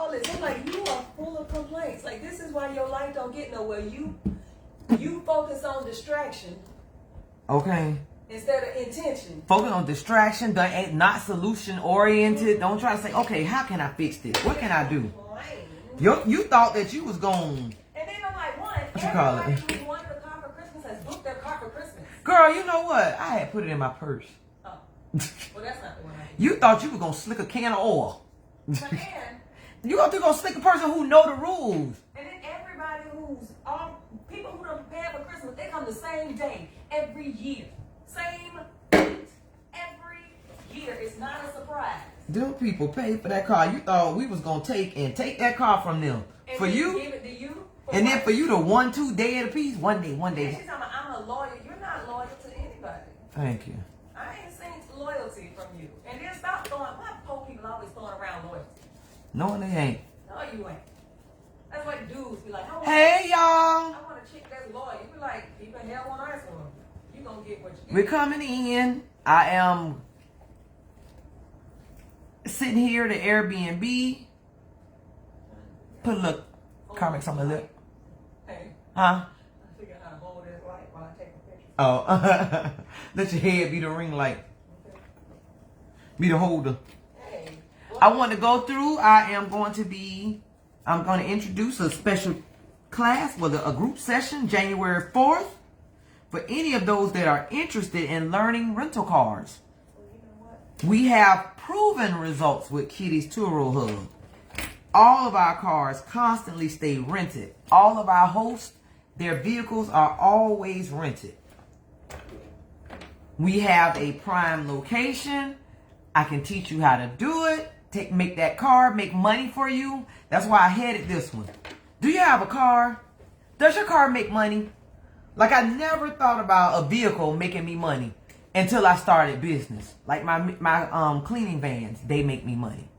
all this. I'm like, you are full of complaints. Like, this is why your life don't get nowhere. You focus on distraction. Okay. Instead of intention. Focus on distraction, not solution oriented. Don't try to say, okay, how can I fix this? What can I do? You thought that you was going. And then I'm like, what you call it? Who wanted a car for Christmas has booked their car for Christmas. Girl, you know what? I had put it in my purse. Oh. Well, that's not the one I did. You thought you were going to slick a can of oil. Man. You going to slick a person who know the rules. And then everybody people who don't pay for Christmas, they come the same day, every year. Same date, every year. It's not a surprise. Them people paid for that car. You thought we was going to take that car from them. And for you. Give it to you. And then for you to 1-2 day at a piece. One day. She's talking about, I'm a lawyer. You're not loyal to anybody. Thank you. I ain't seen loyalty from you. And then stop throwing, why poor people always throwing around loyalty? No, they ain't. No, you ain't. That's why dudes be like, hey, y'all. I want a chick that's loyal. You be like, keep a hell on earth for them. You gonna get what you get. We're coming in. I am sitting here at the Airbnb. Put a little comics on my lip. Hey. Huh? I figure out how to hold this light while I take a picture. Oh. Let your head be the ring light. Okay. Be the holder. Hey. I want to go through. I'm going to introduce a special class with a group session January 4th for any of those that are interested in learning rental cars. Well, you know what? We have proven results with Kitty's Turo Hub. All of our cars constantly stay rented. All of our hosts, their vehicles are always rented. We have a prime location. I can teach you how to do it. Make that car make money for you. That's why I headed this one. Do you have a car? Does your car make money? Like, I never thought about a vehicle making me money until I started business. Like my cleaning vans, they make me money.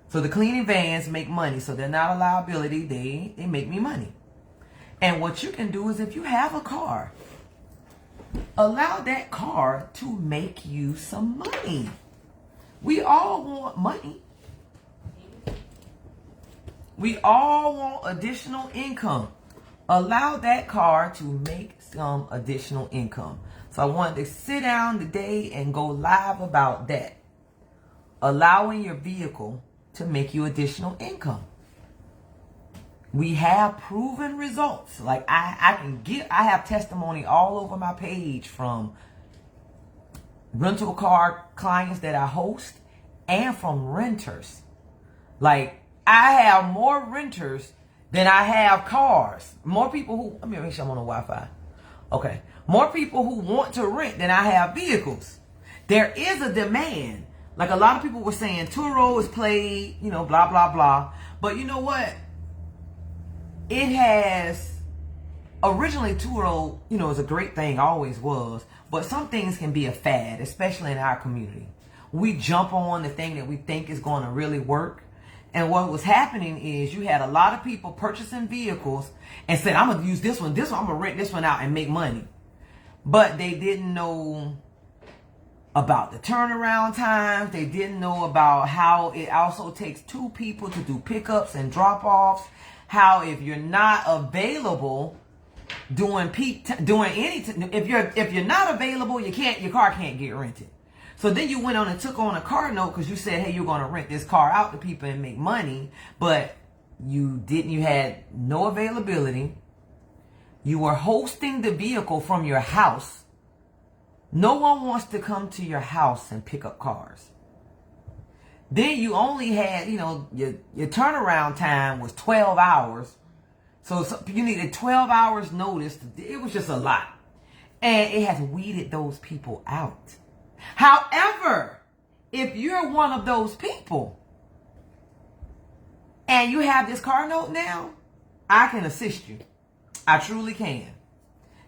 So the cleaning vans make money. So they're not a liability. They make me money. And what you can do is, if you have a car, allow that car to make you some money. We all want money. We all want additional income. Allow that car to make some additional income. So I wanted to sit down today and go live about that. Allowing your vehicle to make you additional income. We have proven results. Like I have testimony all over my page from rental car clients that I host and from renters. Like, I have more renters than I have cars. More people who, let me make sure I'm on the Wi-Fi. Okay. More people who want to rent than I have vehicles. There is a demand. Like, a lot of people were saying Turo is played, blah, blah, blah. But you know what? It has, originally Turo, is a great thing, always was. But some things can be a fad, especially in our community. We jump on the thing that we think is going to really work. And what was happening is you had a lot of people purchasing vehicles and said, I'm going to use this one, I'm going to rent this one out and make money. But they didn't know about the turnaround times. They didn't know about how it also takes 2 people to do pickups and drop-offs. How if you're not available if you're not available, your car can't get rented. So then you went on and took on a car note because you said, hey, you're going to rent this car out to people and make money, but you had no availability. You were hosting the vehicle from your house. No one wants to come to your house and pick up cars. Then you only had, your turnaround time was 12 hours. So you needed 12 hours notice. It was just a lot. And it has weeded those people out. However, if you're one of those people and you have this car note now, I can assist you. I truly can.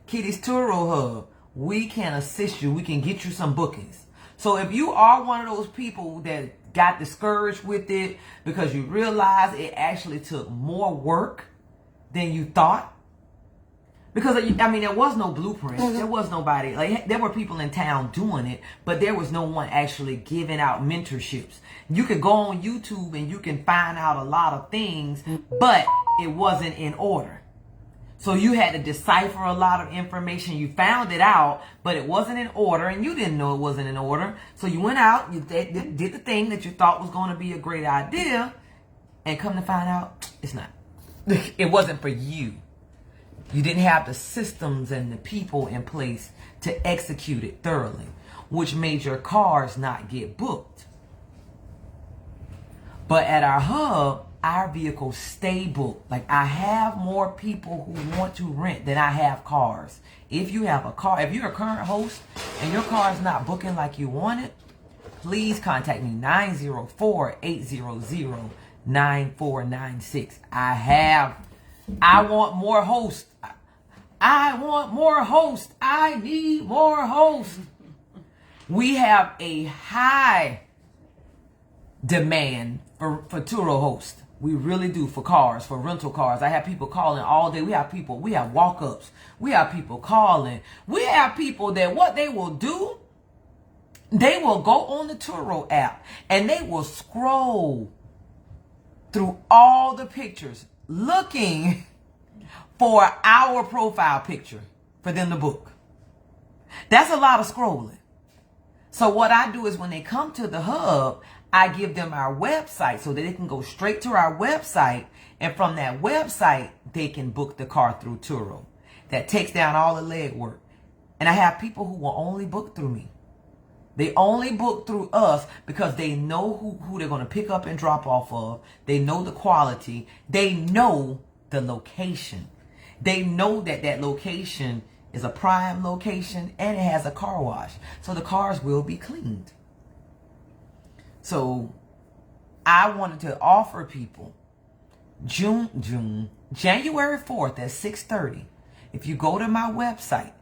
Kitty's Turo Hub, we can assist you. We can get you some bookings. So if you are one of those people that got discouraged with it because you realize it actually took more work than you thought, Because, I mean, there was no blueprint. There was nobody. Like, there were people in town doing it, but there was no one actually giving out mentorships. You could go on YouTube and you can find out a lot of things, but it wasn't in order. So you had to decipher a lot of information. You found it out, but it wasn't in order, and you didn't know it wasn't in order. So you went out, you did the thing that you thought was going to be a great idea, and come to find out, it's not. It wasn't for you. You didn't have the systems and the people in place to execute it thoroughly, which made your cars not get booked. But at our hub, our vehicles stay booked. Like, I have more people who want to rent than I have cars. If you have a car, if you're a current host and your car is not booking like you want it, please contact me, 904-800-9496. I want more hosts. I want more hosts. I need more hosts. We have a high demand for Turo hosts. We really do, for cars, for rental cars. I have people calling all day. We have walk-ups. We have people calling. We have people that what they will do, they will go on the Turo app and they will scroll through all the pictures looking for our profile picture for them to book. That's a lot of scrolling. So what I do is when they come to the hub, I give them our website so that they can go straight to our website, and from that website, they can book the car through Turo. That takes down all the legwork. And I have people who will only book through me. They only book through us because they know who they're going to pick up and drop off of. They know the quality. They know the location. They know that that location is a prime location and it has a car wash. So the cars will be cleaned. So I wanted to offer people January 4th at 6:30. If you go to my website,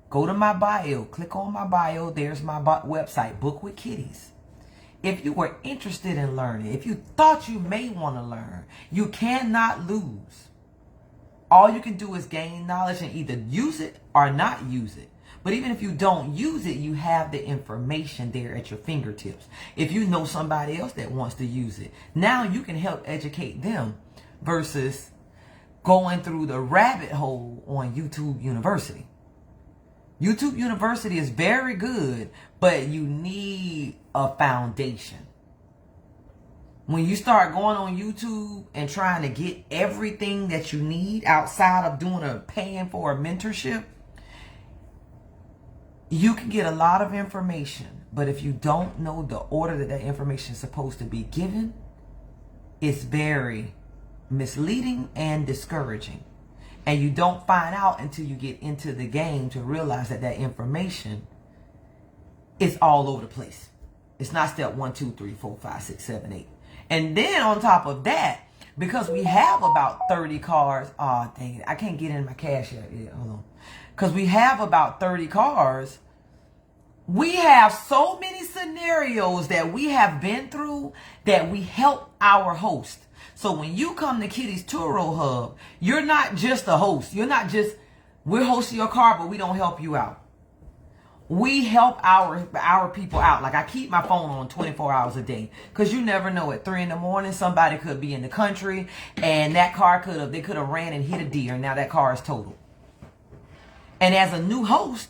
go to my bio, click on my bio, there's my website, Book with Kitties. If you were interested in learning, if you thought you may want to learn, you cannot lose. All you can do is gain knowledge and either use it or not use it. But even if you don't use it, you have the information there at your fingertips. If you know somebody else that wants to use it, now you can help educate them versus going through the rabbit hole on YouTube University. YouTube University is very good, but you need a foundation. When you start going on YouTube and trying to get everything that you need outside of paying for a mentorship, you can get a lot of information, but if you don't know the order that information is supposed to be given, it's very misleading and discouraging. And you don't find out until you get into the game to realize that information is all over the place. It's not step 1, 2, 3, 4, 5, 6, 7, 8. And then on top of that, because we have about 30 cars, oh dang it, I can't get in my cash yet. Yeah, hold on. Because we have about 30 cars, we have so many scenarios that we have been through that we help our host. So when you come to Kitty's Turo Hub, you're not just a host. You're not just, we're hosting your car, but we don't help you out. We help our people out. Like, I keep my phone on 24 hours a day because you never know. At 3 a.m, somebody could be in the country and that car they could have ran and hit a deer, and now that car is totaled. And as a new host,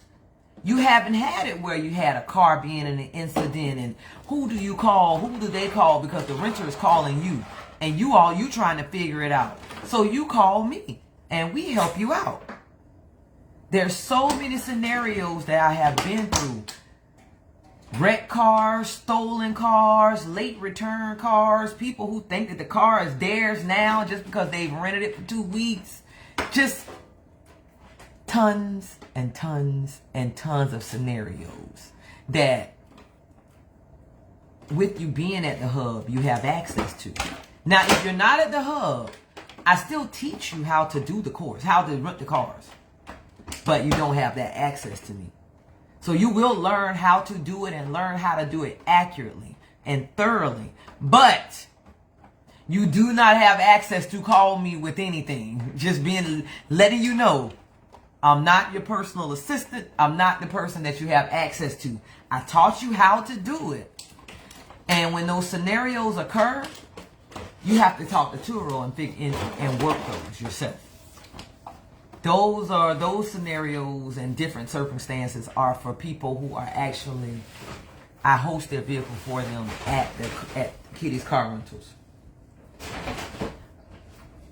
you haven't had it where you had a car being in an incident, and who do you call? Who do they call? Because the renter is calling you, and you trying to figure it out. So you call me and we help you out. There's so many scenarios that I have been through. Wrecked cars, stolen cars, late return cars, people who think that the car is theirs now just because they've rented it for 2 weeks. Just tons and tons and tons of scenarios that with you being at the hub, you have access to. Now, if you're not at the hub, I still teach you how to do the course, how to rent the cars. But you don't have that access to me. So you will learn how to do it and learn how to do it accurately and thoroughly. But you do not have access to call me with anything. Just letting you know, I'm not your personal assistant. I'm not the person that you have access to. I taught you how to do it. And when those scenarios occur, you have to talk to Turo and work those yourself. Those scenarios and different circumstances are for people who are actually, I host their vehicle for them at Kitty's Car Rentals.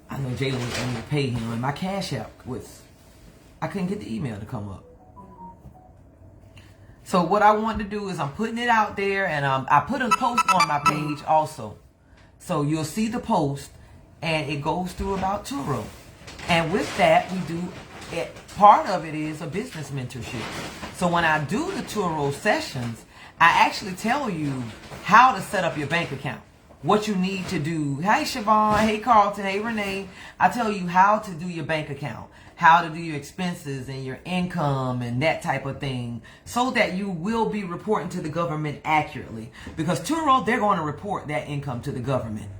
I know Jalen was going to pay him, and my Cash App I couldn't get the email to come up. So what I want to do is I'm putting it out there, and I put a post on my page also. So you'll see the post, and it goes through about Turo. And with that, part of it is a business mentorship. So when I do the Turo sessions, I actually tell you how to set up your bank account, what you need to do. Hey, Siobhan. Hey, Carlton. Hey, Renee. I tell you how to do your bank account, how to do your expenses and your income and that type of thing, so that you will be reporting to the government accurately. Because Turo, they're going to report that income to the government.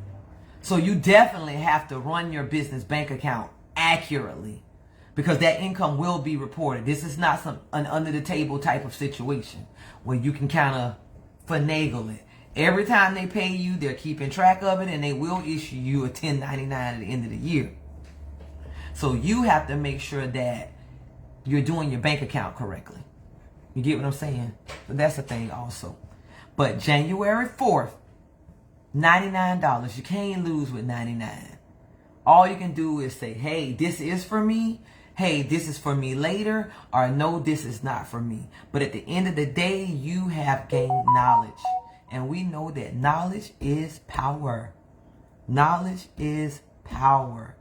So you definitely have to run your business bank account accurately, because that income will be reported. This is not an under the table type of situation where you can kind of finagle it. Every time they pay you, they're keeping track of it, and they will issue you a 1099 at the end of the year. So you have to make sure that you're doing your bank account correctly. You get what I'm saying? So that's the thing also. But January 4th, $99. You can't lose with 99. All you can do is say, hey, this is for me. Hey, this is for me later. Or no, this is not for me. But at the end of the day, you have gained knowledge. And we know that knowledge is power. Knowledge is power.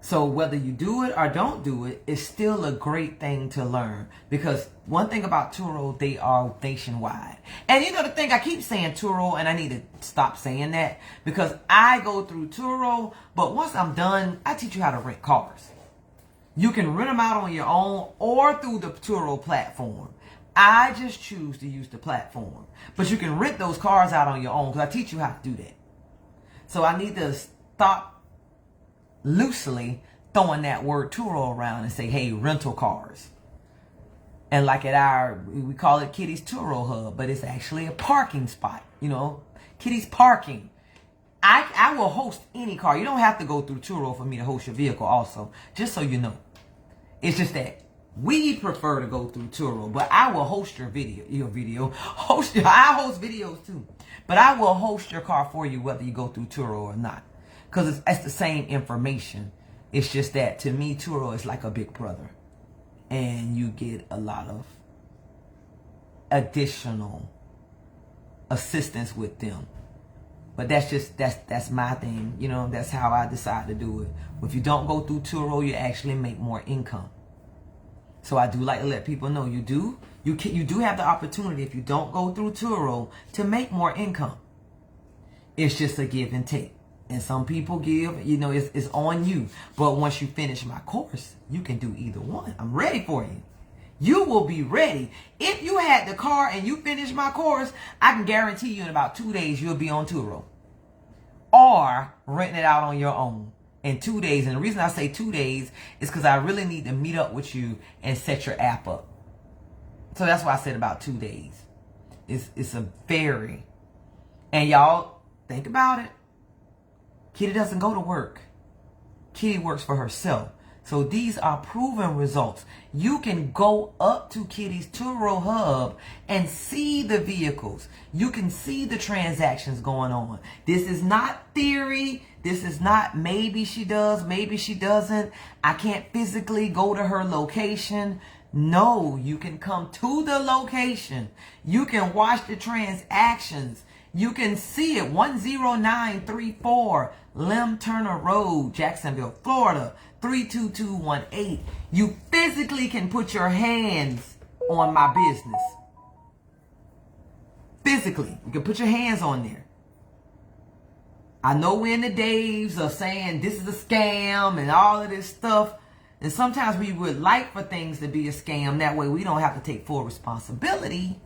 So whether you do it or don't do it, it's still a great thing to learn. Because one thing about Turo, they are nationwide. And you know the thing, I keep saying Turo, and I need to stop saying that, because I go through Turo, but once I'm done, I teach you how to rent cars. You can rent them out on your own or through the Turo platform. I just choose to use the platform. But you can rent those cars out on your own, because I teach you how to do that. So I need to stop loosely throwing that word Turo around and say, hey, rental cars. And like we call it Kitty's Turo Hub, but it's actually a parking spot. You know, Kitty's Parking. I will host any car. You don't have to go through Turo for me to host your vehicle also, just so you know. It's just that we prefer to go through Turo, but I will host I host videos too. But I will host your car for you whether you go through Turo or not. Because it's the same information. It's just that to me, Turo is like a big brother. And you get a lot of additional assistance with them. But that's my thing. You know, that's how I decide to do it. If you don't go through Turo, you actually make more income. So I do like to let people know you do have the opportunity, if you don't go through Turo, to make more income. It's just a give and take. And some people give, you know, it's on you. But once you finish my course, you can do either one. I'm ready for you. You will be ready. If you had the car and you finish my course, I can guarantee you in about 2 days, you'll be on Turo. Or renting it out on your own in 2 days. And the reason I say 2 days is because I really need to meet up with you and set your app up. So that's why I said about 2 days. It's a very, and y'all think about it. Kitty doesn't go to work. Kitty works for herself. So these are proven results. You can go up to Kitty's Turo Hub and see the vehicles. You can see the transactions going on. This is not theory. This is not maybe she does, maybe she doesn't. I can't physically go to her location. No, you can come to the location. You can watch the transactions. You can see it. 10934 Lem Turner Road, Jacksonville, Florida, 32218. You physically can put your hands on my business. Physically. You can put your hands on there. I know we're in the days of saying this is a scam and all of this stuff. And sometimes we would like for things to be a scam. That way we don't have to take full responsibility.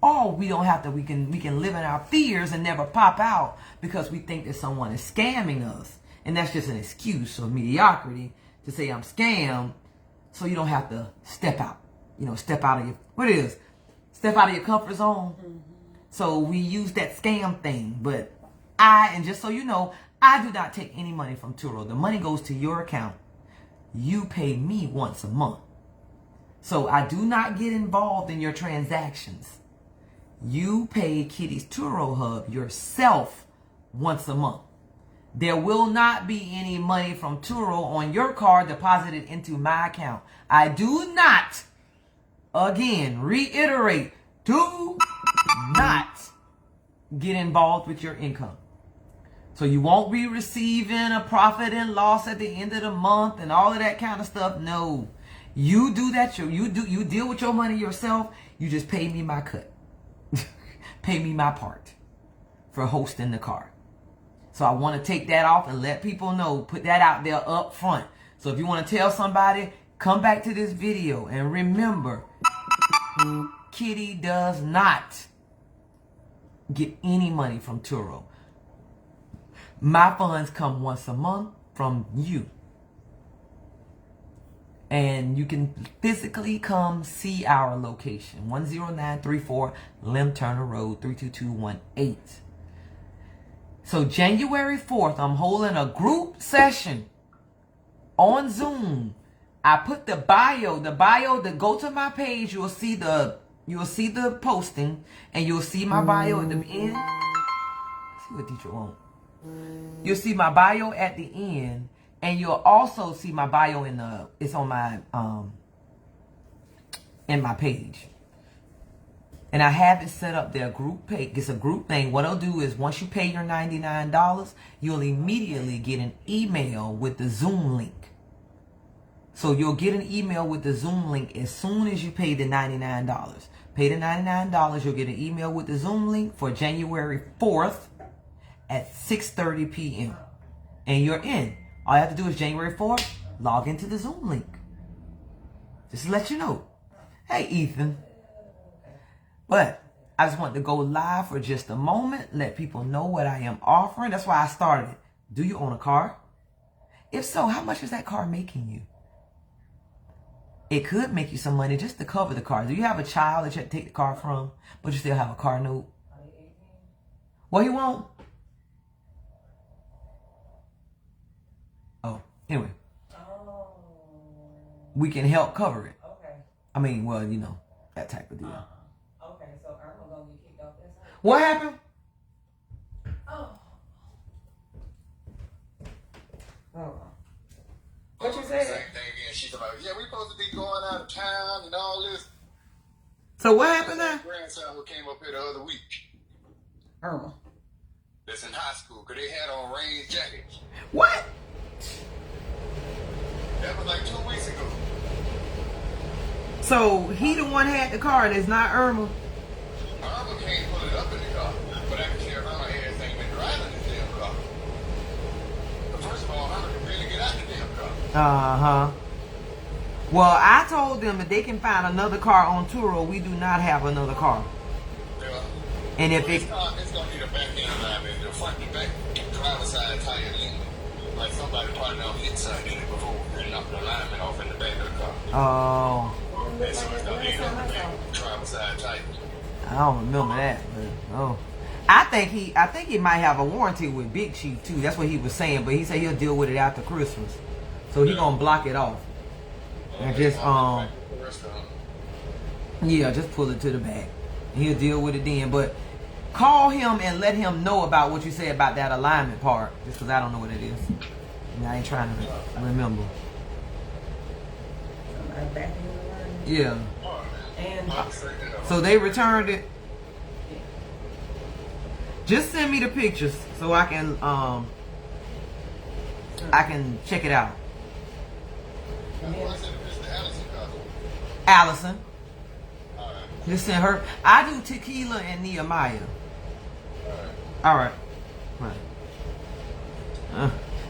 Or we don't have to, we can live in our fears and never pop out because we think that someone is scamming us. And that's just an excuse of mediocrity to say I'm scammed, so you don't have to step out. Step out of step out of your comfort zone. Mm-hmm. So we use that scam thing. But and just so you know, I do not take any money from Turo. The money goes to your account. You pay me once a month. So I do not get involved in your transactions. You pay Kitty's Turo Hub yourself once a month. There will not be any money from Turo on your card deposited into my account. I do not, again, reiterate, do not get involved with your income. So you won't be receiving a profit and loss at the end of the month and all of that kind of stuff. No. You do that. You deal with your money yourself. You just pay me my cut. Pay me my part for hosting the card. So I want to take that off and let people know, put that out there up front. So if you want to tell somebody, come back to this video and remember, Kitty does not get any money from Turo. My funds come once a month from you. And you can physically come see our location, 10934 Lim Turner Road, 32218. So January 4th, I'm holding a group session on Zoom. I put the bio to go to my page. You'll see the posting, and you'll see my bio at the end. Let's see what teacher wants. You'll see my bio at the end, and you'll also see my bio it's on my in my page. And I have it set up there, group pay. It's a group thing. What I'll do is once you pay your $99, you'll immediately get an email with the Zoom link. So you'll get an email with the Zoom link as soon as you pay the $99. Pay the $99, you'll get an email with the Zoom link for January 4th at 6:30 p.m. And you're in. All you have to do is January 4th, log into the Zoom link. Just to let you know. Hey, Ethan. But I just want to go live for just a moment, let people know what I am offering. That's why I started it. Do you own a car? If so, how much is that car making you? It could make you some money just to cover the car. Do you have a child that you have to take the car from, but you still have a car note? Well, you won't. Oh, anyway. We can help cover it. Okay. I mean, well, that type of deal. Okay, so I'm gonna get kicked off this side. What happened? Oh. What you said? Same thing again. She's like, yeah, we supposed to be going out of town and all this. So what happened there? Grandson who came up here the other week. Irma. That's in high school, because they had on rain jackets. What? That was like 2 weeks ago. So he the one had the car, and it's not Irma? Irma can't pull it up in the car, but I can tell Irma ain't been driving this damn car. But first of all, Irma can really get out the damn car. Uh-huh. Well, I told them that they can find another car on Turo. We do not have another car. Yeah. And if It's going to need a back end alignment, the front and back driver's side tire lean. Like somebody probably on the inside did it before and knocked the alignment off in the back of the car. Oh. And so it's going to need a back driver's side tire. I don't remember that, but oh. I think he might have a warranty with Big Chief too. That's what he was saying, but he said he'll deal with it after Christmas. So he gonna block it off. And just yeah, just pull it to the back. He'll deal with it then. But call him and let him know about what you said about that alignment part. Just because I don't know what it is. And I ain't trying to remember. Yeah. And So they returned it. Just send me the pictures so I can check it out. Allison. Just send her. I do Tequila and Nehemiah. All right.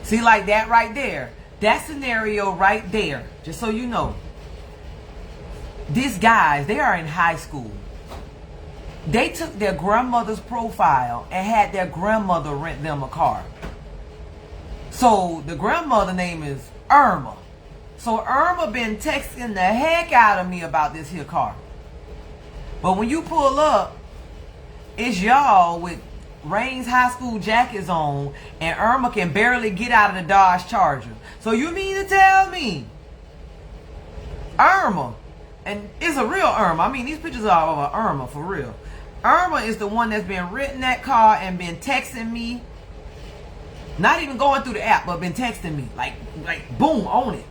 See, like that right there. That scenario right there. Just so you know. These guys, they are in high school. They took their grandmother's profile and had their grandmother rent them a car. So the grandmother name is Irma. So Irma been texting the heck out of me about this here car. But when you pull up, it's y'all with Rain's high school jackets on, and Irma can barely get out of the Dodge Charger. So you mean to tell me Irma, and it's a real Irma, I mean these pictures are of Irma for real. Irma is the one that's been renting that car and been texting me, not even going through the app, but been texting me like boom, on it.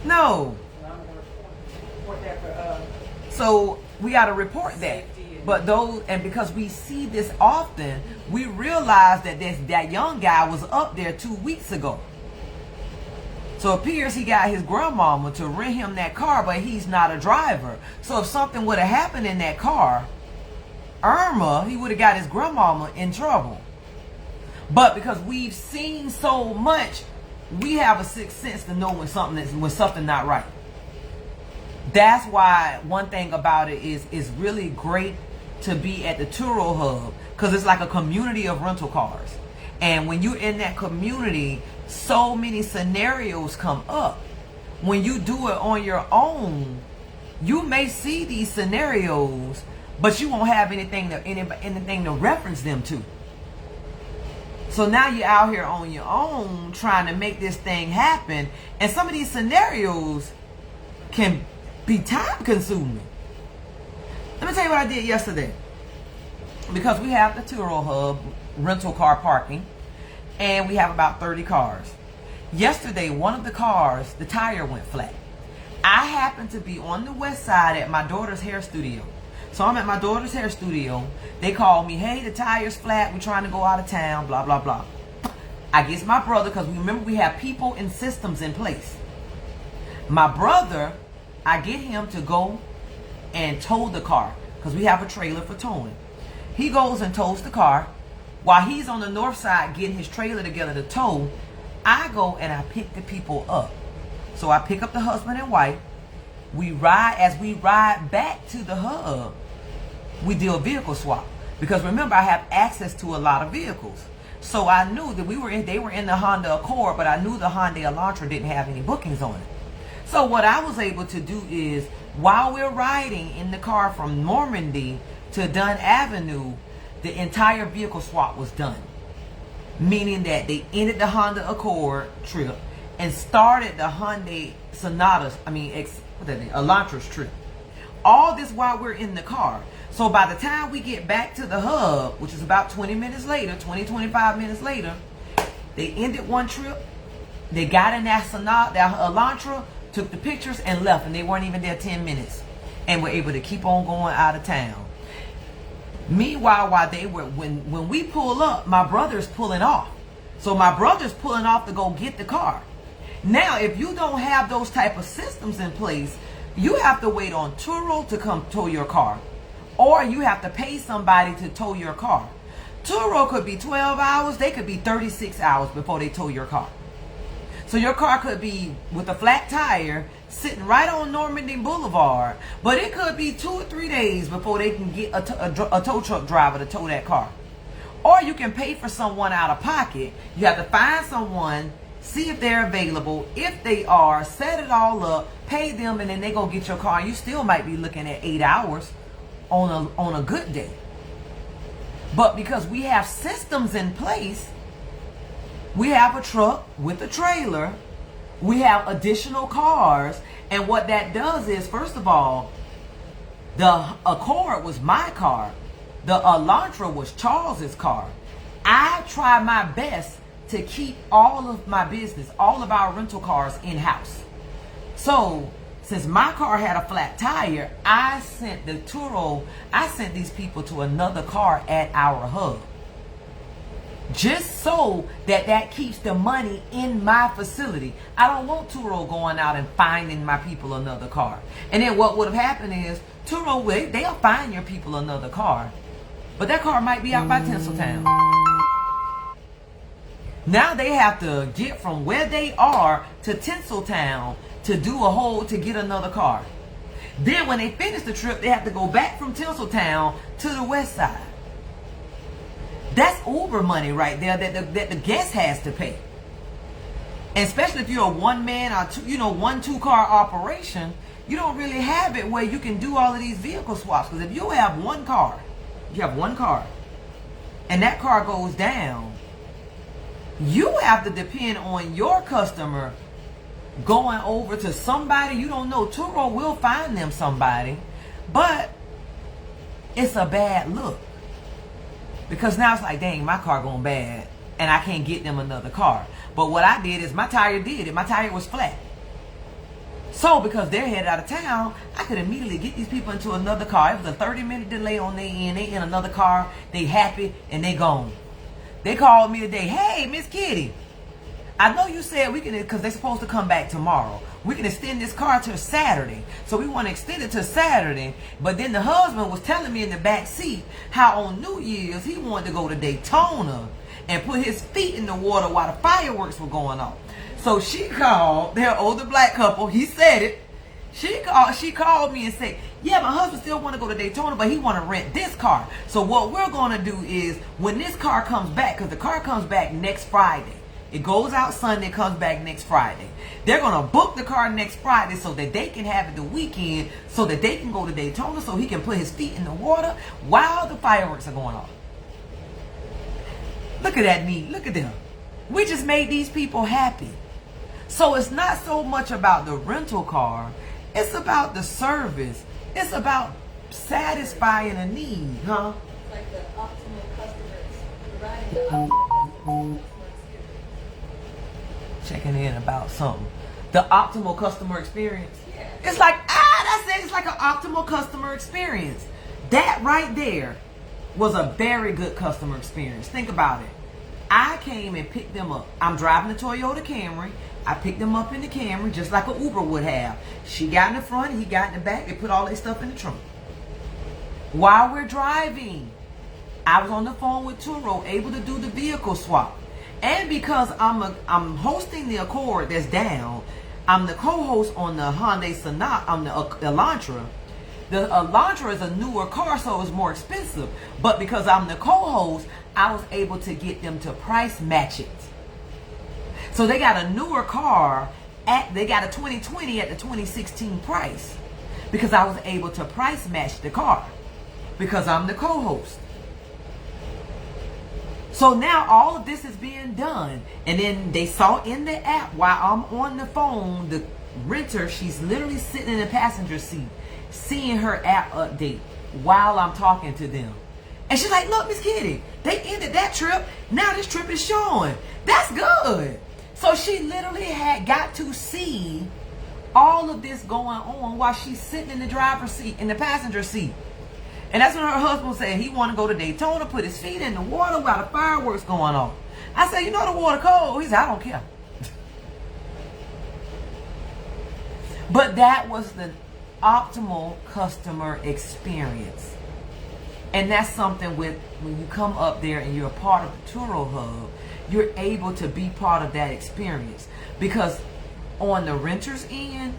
No. So we got to report that. But those, and because we see this often, we realize that that young guy was up there 2 weeks ago. So it appears he got his grandmama to rent him that car, but he's not a driver. So if something would have happened in that car, Irma, he would have got his grandmama in trouble. But because we've seen so much, we have a sixth sense to know when something not right. That's why one thing about it is it's really great to be at the Turo Hub, because it's like a community of rental cars. And when you're in that community, so many scenarios come up. When you do it on your own, you may see these scenarios, but you won't have anything to reference them to. So now you're out here on your own trying to make this thing happen. And some of these scenarios can be time consuming. Let me tell you what I did yesterday. Because we have the Turo Hub rental car parking, and we have about 30 cars. Yesterday, one of the cars, the tire went flat. I happened to be on the west side at my daughter's hair studio. So I'm at my daughter's hair studio. They called me, hey, the tire's flat. We're trying to go out of town, blah, blah, blah. I guess my brother, because remember we have people and systems in place. My brother, I get him to go and tow the car, because we have a trailer for towing. He goes and tows the car. While he's on the north side getting his trailer together to tow, I go and I pick the people up. So I pick up the husband and wife. As we ride back to the hub, we do a vehicle swap. Because remember, I have access to a lot of vehicles. So I knew that they were in the Honda Accord, but I knew the Hyundai Elantra didn't have any bookings on it. So what I was able to do is, while we're riding in the car from Normandy to Dunn Avenue, the entire vehicle swap was done. Meaning that they ended the Honda Accord trip and started the Hyundai Elantra's trip. All this while we're in the car. So by the time we get back to the hub, which is about 25 minutes later, they ended one trip. They got in that Elantra, took the pictures and left, and they weren't even there 10 minutes and were able to keep on going out of town. Meanwhile, when we pull up, my brother's pulling off. So my brother's pulling off to go get the car. Now, if you don't have those type of systems in place, you have to wait on Turo to come tow your car, or you have to pay somebody to tow your car. Turo could be 12 hours, they could be 36 hours before they tow your car. So your car could be with a flat tire sitting right on Normandy Boulevard, but it could be 2 or 3 days before they can get a tow truck driver to tow that car. Or you can pay for someone out of pocket. You have to find someone, see if they're available. If they are, set it all up, pay them, and then they go get your car. You still might be looking at 8 hours on a good day. But because we have systems in place, we have a truck with a trailer, we have additional cars, and what that does is, first of all, the Accord was my car. The Elantra was Charles's car. I try my best to keep all of my business, all of our rental cars in-house. So, since my car had a flat tire, I sent these people to another car at our hub. Just so that keeps the money in my facility. I don't want Turo going out and finding my people another car. And then what would have happened is, Turo, they'll find your people another car, but that car might be out by Tinseltown. Now they have to get from where they are to Tinseltown to get another car. Then when they finish the trip, they have to go back from Tinseltown to the west side. That's Uber money right there that the guest has to pay. And especially if you're a one man or two, 1-2 car operation, you don't really have it where you can do all of these vehicle swaps. Because if you have one car, and that car goes down, you have to depend on your customer going over to somebody you don't know. Turo will find them somebody, but it's a bad look. Because now it's like, dang, my car going bad, and I can't get them another car. But what I did is my tire did it. My tire was flat. So because they're headed out of town, I could immediately get these people into another car. It was a 30-minute delay on their end. They in another car. They happy and they gone. They called me today. Hey, Miss Kitty, I know you said we can, because they're supposed to come back tomorrow. We can extend this car to Saturday. So we want to extend it to Saturday. But then the husband was telling me in the back seat how on New Year's he wanted to go to Daytona and put his feet in the water while the fireworks were going on. So she called, they're an older black couple, he said it. She called me and said, yeah, my husband still want to go to Daytona, but he want to rent this car. So what we're going to do is when this car comes back, because the car comes back next Friday. It goes out Sunday, comes back next Friday. They're going to book the car next Friday so that they can have it the weekend, so that they can go to Daytona so he can put his feet in the water while the fireworks are going off. Look at that need. Look at them. We just made these people happy. So it's not so much about the rental car. It's about the service. It's about satisfying a need, huh? Like the optimal customer, providing the optimal customer experience. Checking in about something. The optimal customer experience. Yeah. It's like, that's it. It's like an optimal customer experience. That right there was a very good customer experience. Think about it. I came and picked them up. I'm driving the Toyota Camry. I picked them up in the Camry just like an Uber would have. She got in the front, he got in the back. They put all their stuff in the trunk. While we're driving, I was on the phone with Turo, able to do the vehicle swap. And because I'm hosting the Accord that's down, I'm the co-host on the Hyundai Sonata, on the Elantra. The Elantra is a newer car, so it's more expensive. But because I'm the co-host, I was able to get them to price match it. So they got a newer car, they got a 2020 at the 2016 price. Because I was able to price match the car. Because I'm the co-host. So now all of this is being done. And then they saw in the app while I'm on the phone, the renter, she's literally sitting in the passenger seat, seeing her app update while I'm talking to them. And she's like, look, Miss Kitty, they ended that trip. Now this trip is showing. That's good. So she literally had got to see all of this going on while she's sitting in the driver's seat, in the passenger seat. And that's when her husband said he wanted to go to Daytona, put his feet in the water while the fireworks going on. I said, you know the water cold? He said, I don't care. But that was the optimal customer experience. And that's something with when you come up there and you're a part of the Turo Hub, you're able to be part of that experience. Because on the renter's end,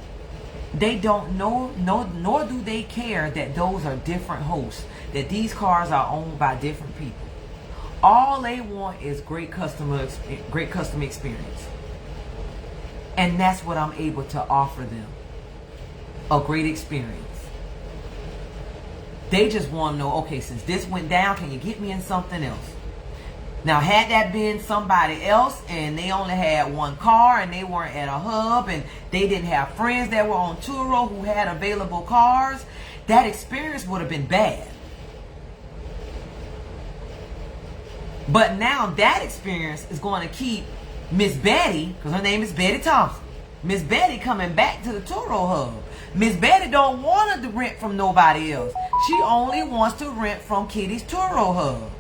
they don't know, nor do they care that those are different hosts, that these cars are owned by different people. All they want is great customer experience. And that's what I'm able to offer them. A great experience. They just want to know, okay, since this went down, can you get me in something else? Now, had that been somebody else and they only had one car and they weren't at a hub and they didn't have friends that were on Turo who had available cars, that experience would have been bad. But now that experience is going to keep Miss Betty, because her name is Betty Thompson, Miss Betty coming back to the Turo Hub. Miss Betty don't want to rent from nobody else. She only wants to rent from Kitty's Turo Hub.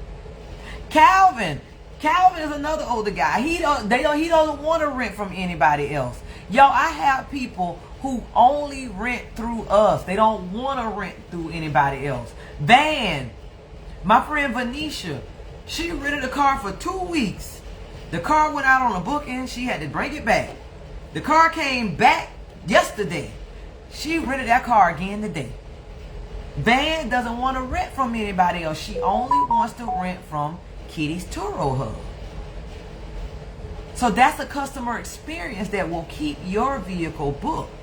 Calvin is another older guy. He doesn't want to rent from anybody else. Y'all, I have people who only rent through us. They don't want to rent through anybody else. Van, my friend Venetia, she rented a car for 2 weeks. The car went out on a booking. She had to bring it back. The car came back yesterday. She rented that car again today. Van doesn't want to rent from anybody else. She only wants to rent from Kitty's Turo Hub. So that's a customer experience that will keep your vehicle booked.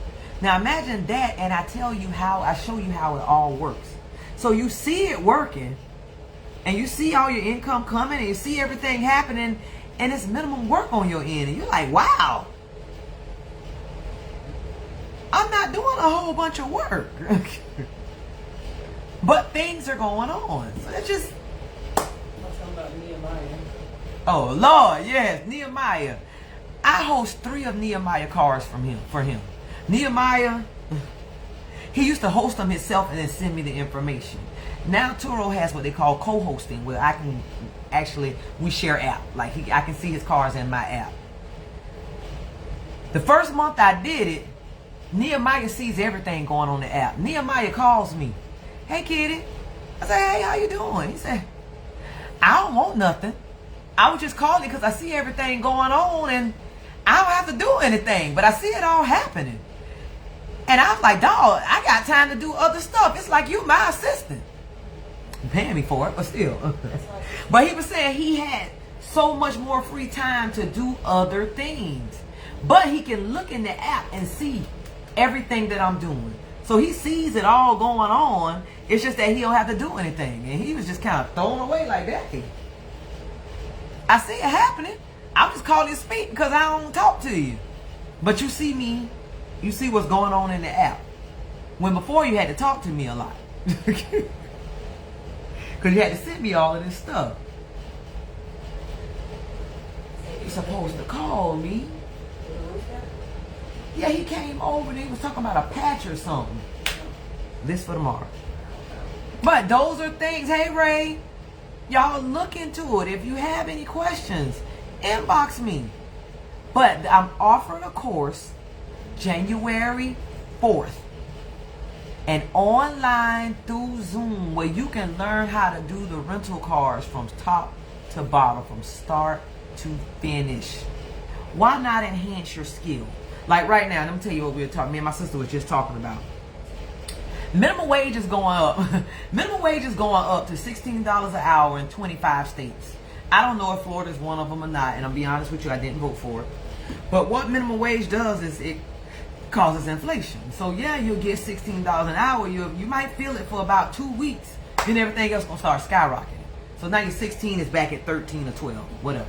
Now imagine that, and I show you how it all works. So you see it working, and you see all your income coming, and you see everything happening, and it's minimum work on your end. And you're like, wow, I'm not doing a whole bunch of work. But things are going on. So it's just... Oh, Lord, yes, Nehemiah. I host 3 of Nehemiah cars for him. Nehemiah, he used to host them himself and then send me the information. Now Turo has what they call co-hosting, where I can we share app. Like I can see his cars in my app. The first month I did it, Nehemiah sees everything going on the app. Nehemiah calls me. Hey, kitty. I said, hey, how you doing? He said, I don't want nothing. I was just calling because I see everything going on and I don't have to do anything, but I see it all happening. And I was like, dog, I got time to do other stuff. It's like you my assistant. You're paying me for it, but still. But he was saying he had so much more free time to do other things. But he can look in the app and see everything that I'm doing. So he sees it all going on. It's just that he don't have to do anything. And he was just kind of thrown away like that. I see it happening. I'm just calling you speak because I don't talk to you. But you see me. You see what's going on in the app. When before you had to talk to me a lot. Because you had to send me all of this stuff. You're supposed to call me. Yeah, he came over and he was talking about a patch or something. This for tomorrow. But those are things, hey Ray, y'all look into it. If you have any questions, inbox me. But I'm offering a course January 4th. And online through Zoom where you can learn how to do the rental cars from top to bottom, from start to finish. Why not enhance your skill? Like right now, let me tell you what we were talking. Me and my sister was just talking about. Minimum wage is going up. Minimum wage is going up to $16 an hour in 25 states. I don't know if Florida is one of them or not. And I'll be honest with you, I didn't vote for it. But what minimum wage does is it causes inflation. So yeah, you'll get $16 an hour. You might feel it for about 2 weeks. Then everything else gonna start skyrocketing. So now your 16 is back at 13 or 12, whatever.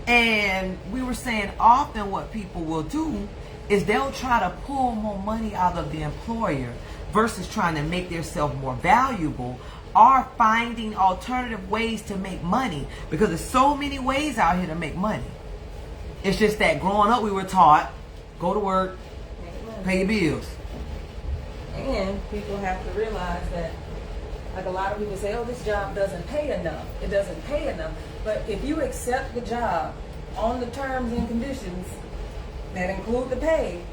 And we were saying often what people will do is they'll try to pull more money out of the employer versus trying to make themselves more valuable or finding alternative ways to make money, because there's so many ways out here to make money. It's just that growing up we were taught, go to work, pay your bills. And people have to realize that, like a lot of people say, oh, this job doesn't pay enough. It doesn't pay enough. But if you accept the job on the terms and conditions that include the pay,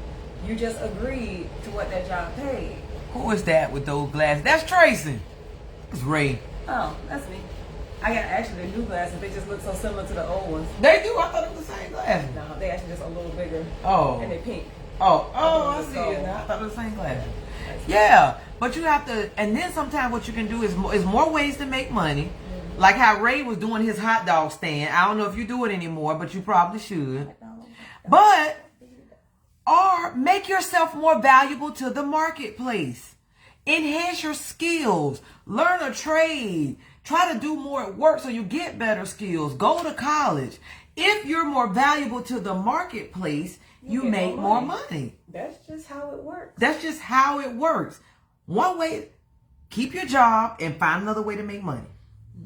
you just agreed to what that job paid. Who is that with those glasses? That's Tracy. It's Ray. Oh, that's me. I got actually the new glasses. They just look so similar to the old ones. They do? I thought it was the same glasses. No, they actually just a little bigger. Oh. And they're pink. Oh, I see it now. I thought it was the same glasses. Yeah, but you have to, and then sometimes what you can do is more ways to make money. Like how Ray was doing his hot dog stand. I don't know if you do it anymore, but you probably should. But, or make yourself more valuable to the marketplace. Enhance your skills. Learn a trade. Try to do more at work so you get better skills. Go to college. If you're more valuable to the marketplace, you make more money. That's just how it works. That's just how it works. One way, keep your job and find another way to make money.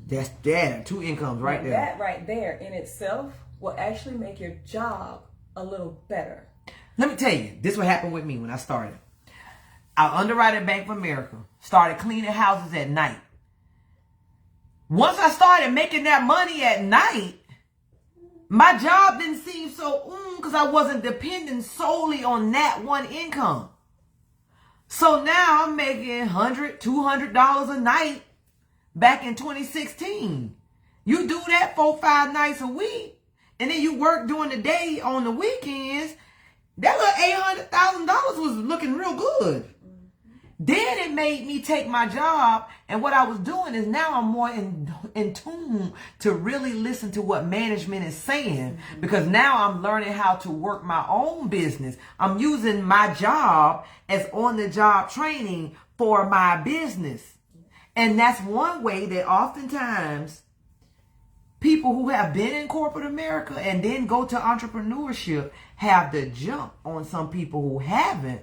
That's that. 2 incomes right there. That right there in itself will actually make your job a little better. Let me tell you, this is what happened with me when I started. I underwrite at Bank of America. Started cleaning houses at night. Once I started making that money at night, my job didn't seem so because I wasn't depending solely on that one income. So now I'm making $100, $200 a night back in 2016. You do that 4-5 nights a week, and then you work during the day on the weekends. That little $800,000 was looking real good. Then it made me take my job, and what I was doing is now I'm more in tune to really listen to what management is saying, because now I'm learning how to work my own business. I'm using my job as on-the-job training for my business. And that's one way that oftentimes people who have been in corporate America and then go to entrepreneurship have the jump on some people who haven't,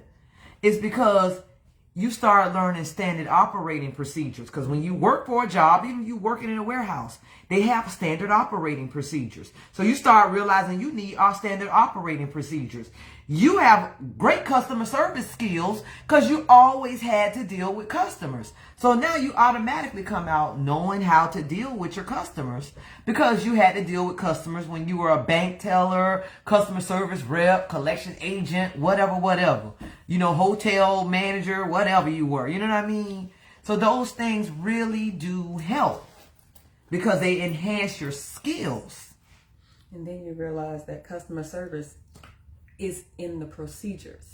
is because you start learning standard operating procedures. Because when you work for a job, even you working in a warehouse, they have standard operating procedures. So you start realizing you need our standard operating procedures. You have great customer service skills because you always had to deal with customers. So now you automatically come out knowing how to deal with your customers, because you had to deal with customers when you were a bank teller, customer service rep, collection agent, whatever. You know, hotel manager, whatever you were. You know what I mean? So those things really do help because they enhance your skills. And then you realize that customer service is in the procedures.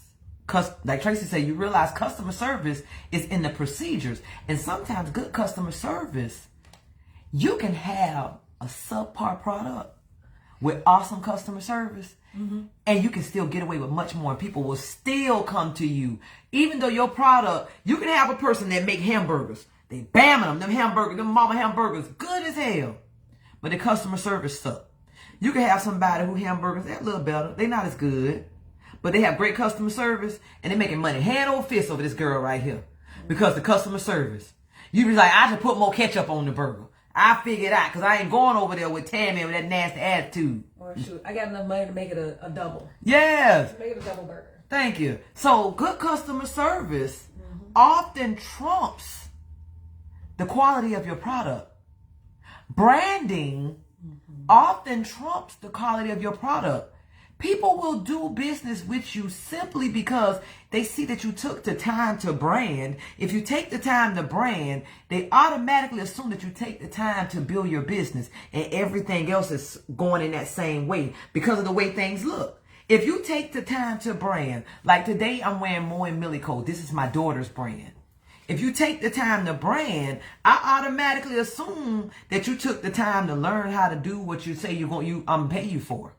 Like Tracy said, you realize customer service is in the procedures. And sometimes good customer service, you can have a subpar product with awesome customer service, and you can still get away with much more, and people will still come to you. Even though your product, you can have a person that make hamburgers. They bamming them hamburgers, them mama hamburgers, good as hell. But the customer service suck. You can have somebody who hamburgers, they're a little better. They're not as good, but they have great customer service, and they're making money hand over fist over this girl right here because the customer service. You be like, I should put more ketchup on the burger. I figured out, because I ain't going over there with Tammy with that nasty attitude. Or shoot, I got enough money to make it a double. Yes. Make it a double burger. Thank you. So good customer service often trumps the quality of your product. Branding often trumps the quality of your product. People will do business with you simply because they see that you took the time to brand. If you take the time to brand, they automatically assume that you take the time to build your business, and everything else is going in that same way because of the way things look. If you take the time to brand, like today I'm wearing Mo and Millie coat. This is my daughter's brand. If you take the time to brand, I automatically assume that you took the time to learn how to do what you say I'm pay you for.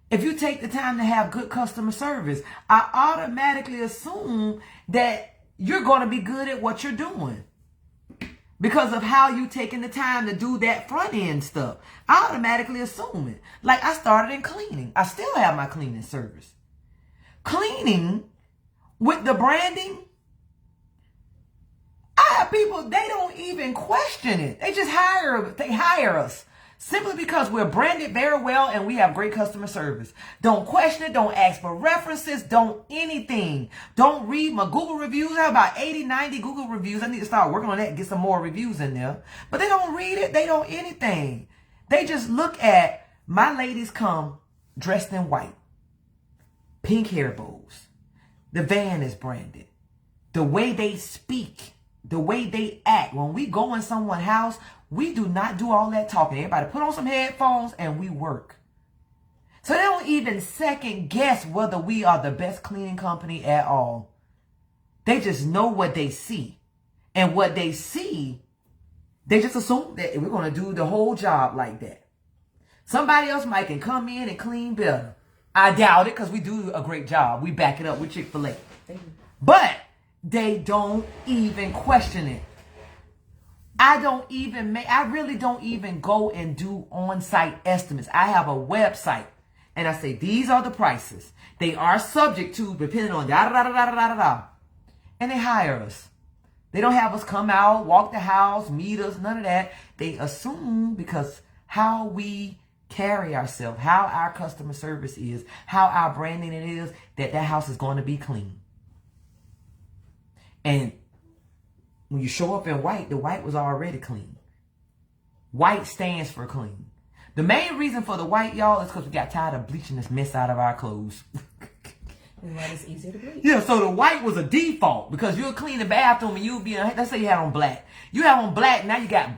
If you take the time to have good customer service, I automatically assume that you're going to be good at what you're doing because of how you taking the time to do that front end stuff. I automatically assume it. Like I started in cleaning. I still have my cleaning service. Cleaning with the branding, I have people, they don't even question it. They just hire us. Simply because we're branded very well and we have great customer service. Don't question it. Don't ask for references. Don't anything. Don't read my Google reviews. I have about 80, 90 Google reviews. I need to start working on that and get some more reviews in there. But they don't read it. They don't anything. They just look at my ladies come dressed in white. Pink hair bows. The van is branded. The way they speak. The way they act. When we go in someone's house, we do not do all that talking. Everybody put on some headphones and we work. So they don't even second guess whether we are the best cleaning company at all. They just know what they see. And what they see, they just assume that we're going to do the whole job like that. Somebody else might can come in and clean better. I doubt it because we do a great job. We back it up with Chick-fil-A. But they don't even question it. I really don't even go and do on-site estimates. I have a website and I say, these are the prices. They are subject to, depending on da-da-da-da-da-da-da. And they hire us. They don't have us come out, walk the house, meet us, none of that. They assume because how we carry ourselves, how our customer service is, how our branding it is, that house is going to be clean. And when you show up in white, the white was already clean. White stands for clean. The main reason for the white, y'all, is because we got tired of bleaching this mess out of our clothes. And white is easy to bleach. Yeah, so the white was a default because you'll clean the bathroom and you'll be, let's say you had on black. You have on black, now you got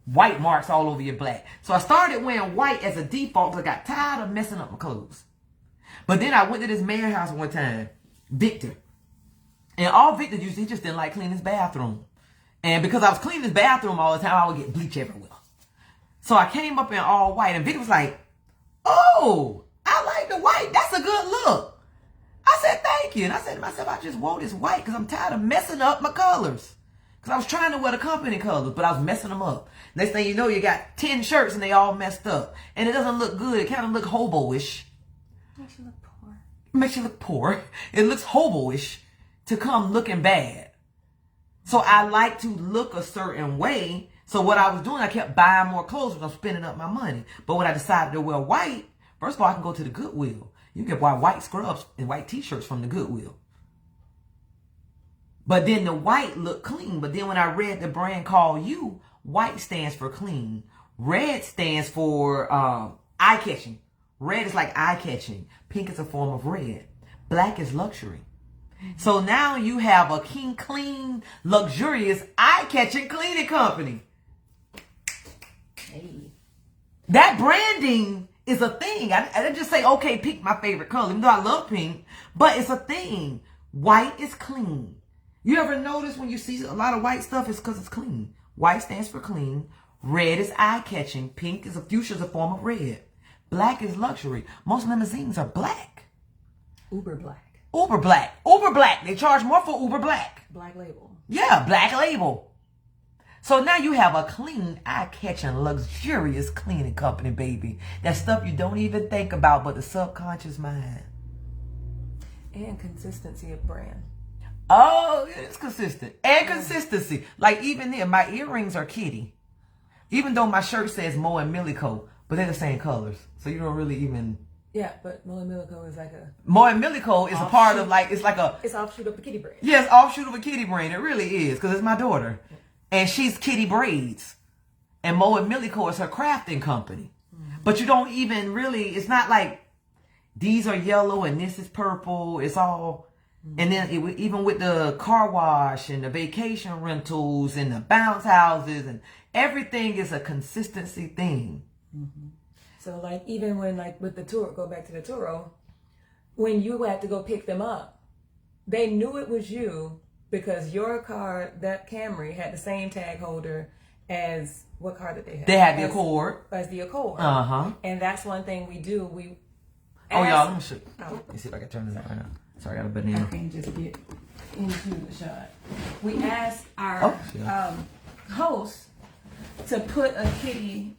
white marks all over your black. So I started wearing white as a default because I got tired of messing up my clothes. But then I went to this man's house one time, Victor. And all Victor used, he just didn't like cleaning his bathroom. And because I was cleaning this bathroom all the time, I would get bleach everywhere. So I came up in all white, and Vicky was like, "Oh, I like the white. That's a good look." I said, "Thank you." And I said to myself, I just wore this white because I'm tired of messing up my colors. Because I was trying to wear the company colors, but I was messing them up. Next thing you know, you got 10 shirts and they all messed up. And it doesn't look good. It kind of look hobo-ish. Makes you look poor. It makes you look poor. It looks hobo-ish to come looking bad. So I like to look a certain way. So what I was doing, I kept buying more clothes because I'm spending up my money. But when I decided to wear white, first of all, I can go to the Goodwill. You can buy white scrubs and white t-shirts from the Goodwill. But then the white looked clean. But then when I read the brand called You, white stands for clean. Red stands for eye-catching. Red is like eye-catching. Pink is a form of red. Black is luxury. So now you have a clean, luxurious, eye-catching cleaning company. Hey. That branding is a thing. I didn't just say, okay, pink my favorite color, even though I love pink, but it's a thing. White is clean. You ever notice when you see a lot of white stuff, it's because it's clean. White stands for clean. Red is eye-catching. Pink is fuchsia is a form of red. Black is luxury. Most limousines are black. Uber black. Uber black. Uber black. They charge more for Uber black. Black label. Yeah, black label. So now you have a clean, eye-catching, luxurious cleaning company, baby. That stuff you don't even think about, but the subconscious mind. And consistency of brand. Oh, it's consistent. And consistency. Like even there, my earrings are kitty. Even though my shirt says Mo and Millico, but they're the same colors. So you don't really even... Yeah, but Mo and Millico is like a... Mo and Millico is a part of like, it's like a... It's offshoot of the kitty brand. Yes, offshoot of a kitty brand. It really is, because it's my daughter. And she's Kitty Braids. And Mo and Millico is her crafting company. But you don't even really, it's not like these are yellow and this is purple. It's all... And then even with the car wash and the vacation rentals and the bounce houses and everything is a consistency thing. Mm-hmm. So like even when like with the tour, go back to the Turo, when you had to go pick them up, they knew it was you because your car, that Camry, had the same tag holder as what car did they have? They had the Accord. As the Accord. Uh-huh. And that's one thing we do. Oh, y'all, let me show you. Let me see if I can turn this out right now. Sorry, I got a banana. I can't just get into the shot. We asked our host to put a kitty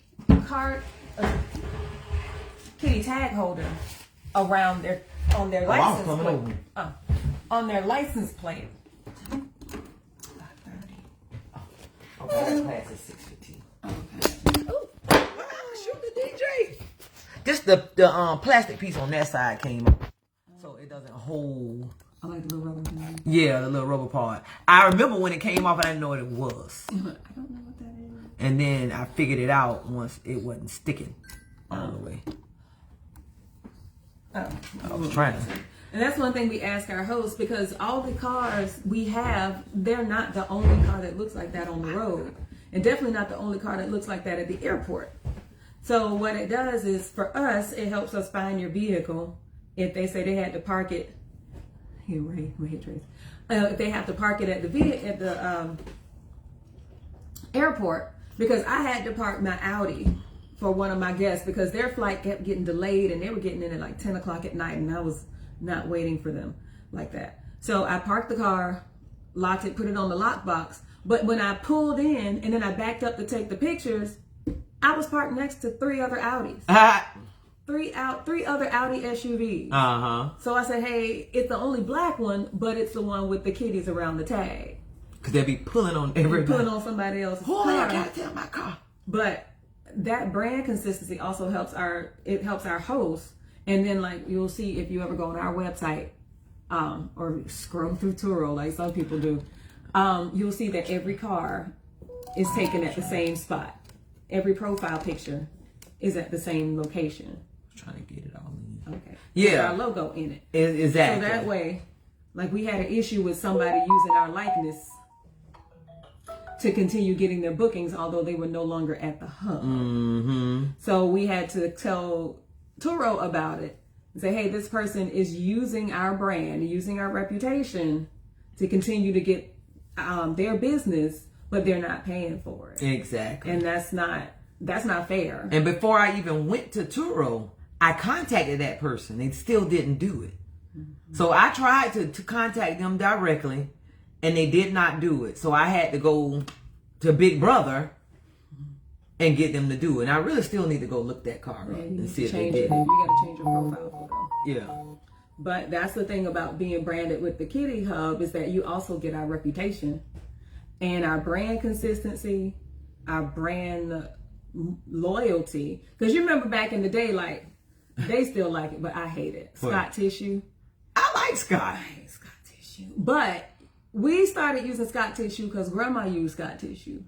tag holder around on their license plate. On their license plate. Oh, that's past at 6:15. Okay. Oh, shoot the DJ. Just the plastic piece on that side came up. So it doesn't hold. I like the little rubber thing. Yeah, the little rubber part. I remember when it came off, I didn't know what it was. I don't know what that is. And then I figured it out once it wasn't sticking all the way. Oh. I was trying to. And that's one thing we ask our hosts because all the cars we have, they're not the only car that looks like that on the road. And definitely not the only car that looks like that at the airport. So what it does is for us, it helps us find your vehicle. If they say they had to park it, if they have to park it at the airport, because I had to park my Audi for one of my guests because their flight kept getting delayed and they were getting in at like 10 o'clock at night and I was not waiting for them like that. So I parked the car, locked it, put it on the lockbox. But when I pulled in and then I backed up to take the pictures, I was parked next to 3 other Audis. Three other Audi SUVs. Uh-huh. So I said, hey, it's the only black one, but it's the one with the kitties around the tag. Because they'll be pulling on everybody. Pulling on somebody else's car. I gotta tell my car. But that brand consistency also helps our hosts. And then like you'll see if you ever go on our website or scroll through Turo like some people do, you'll see that every car is taken at the same spot. Every profile picture is at the same location. Trying to get it all in. Okay. Yeah. With our logo in it. Exactly. So that way, like we had an issue with somebody using our likeness to continue getting their bookings, although they were no longer at the hub. Mm-hmm. So we had to tell Turo about it and say, hey, this person is using our brand, using our reputation to continue to get their business, but they're not paying for it. Exactly. And that's not fair. And before I even went to Turo, I contacted that person. They still didn't do it. So I tried to contact them directly, and they did not do it. So I had to go to Big Brother and get them to do it. And I really still need to go look that car up and see if they did it. You got to change your profile photo. Yeah. But that's the thing about being branded with the Kitty Hub is that you also get our reputation and our brand consistency, our brand loyalty. Because you remember back in the day, like, they still like it, but I hate it. What? Scott Tissue. I like Scott. I hate Scott Tissue. But we started using Scott Tissue because Grandma used Scott Tissue.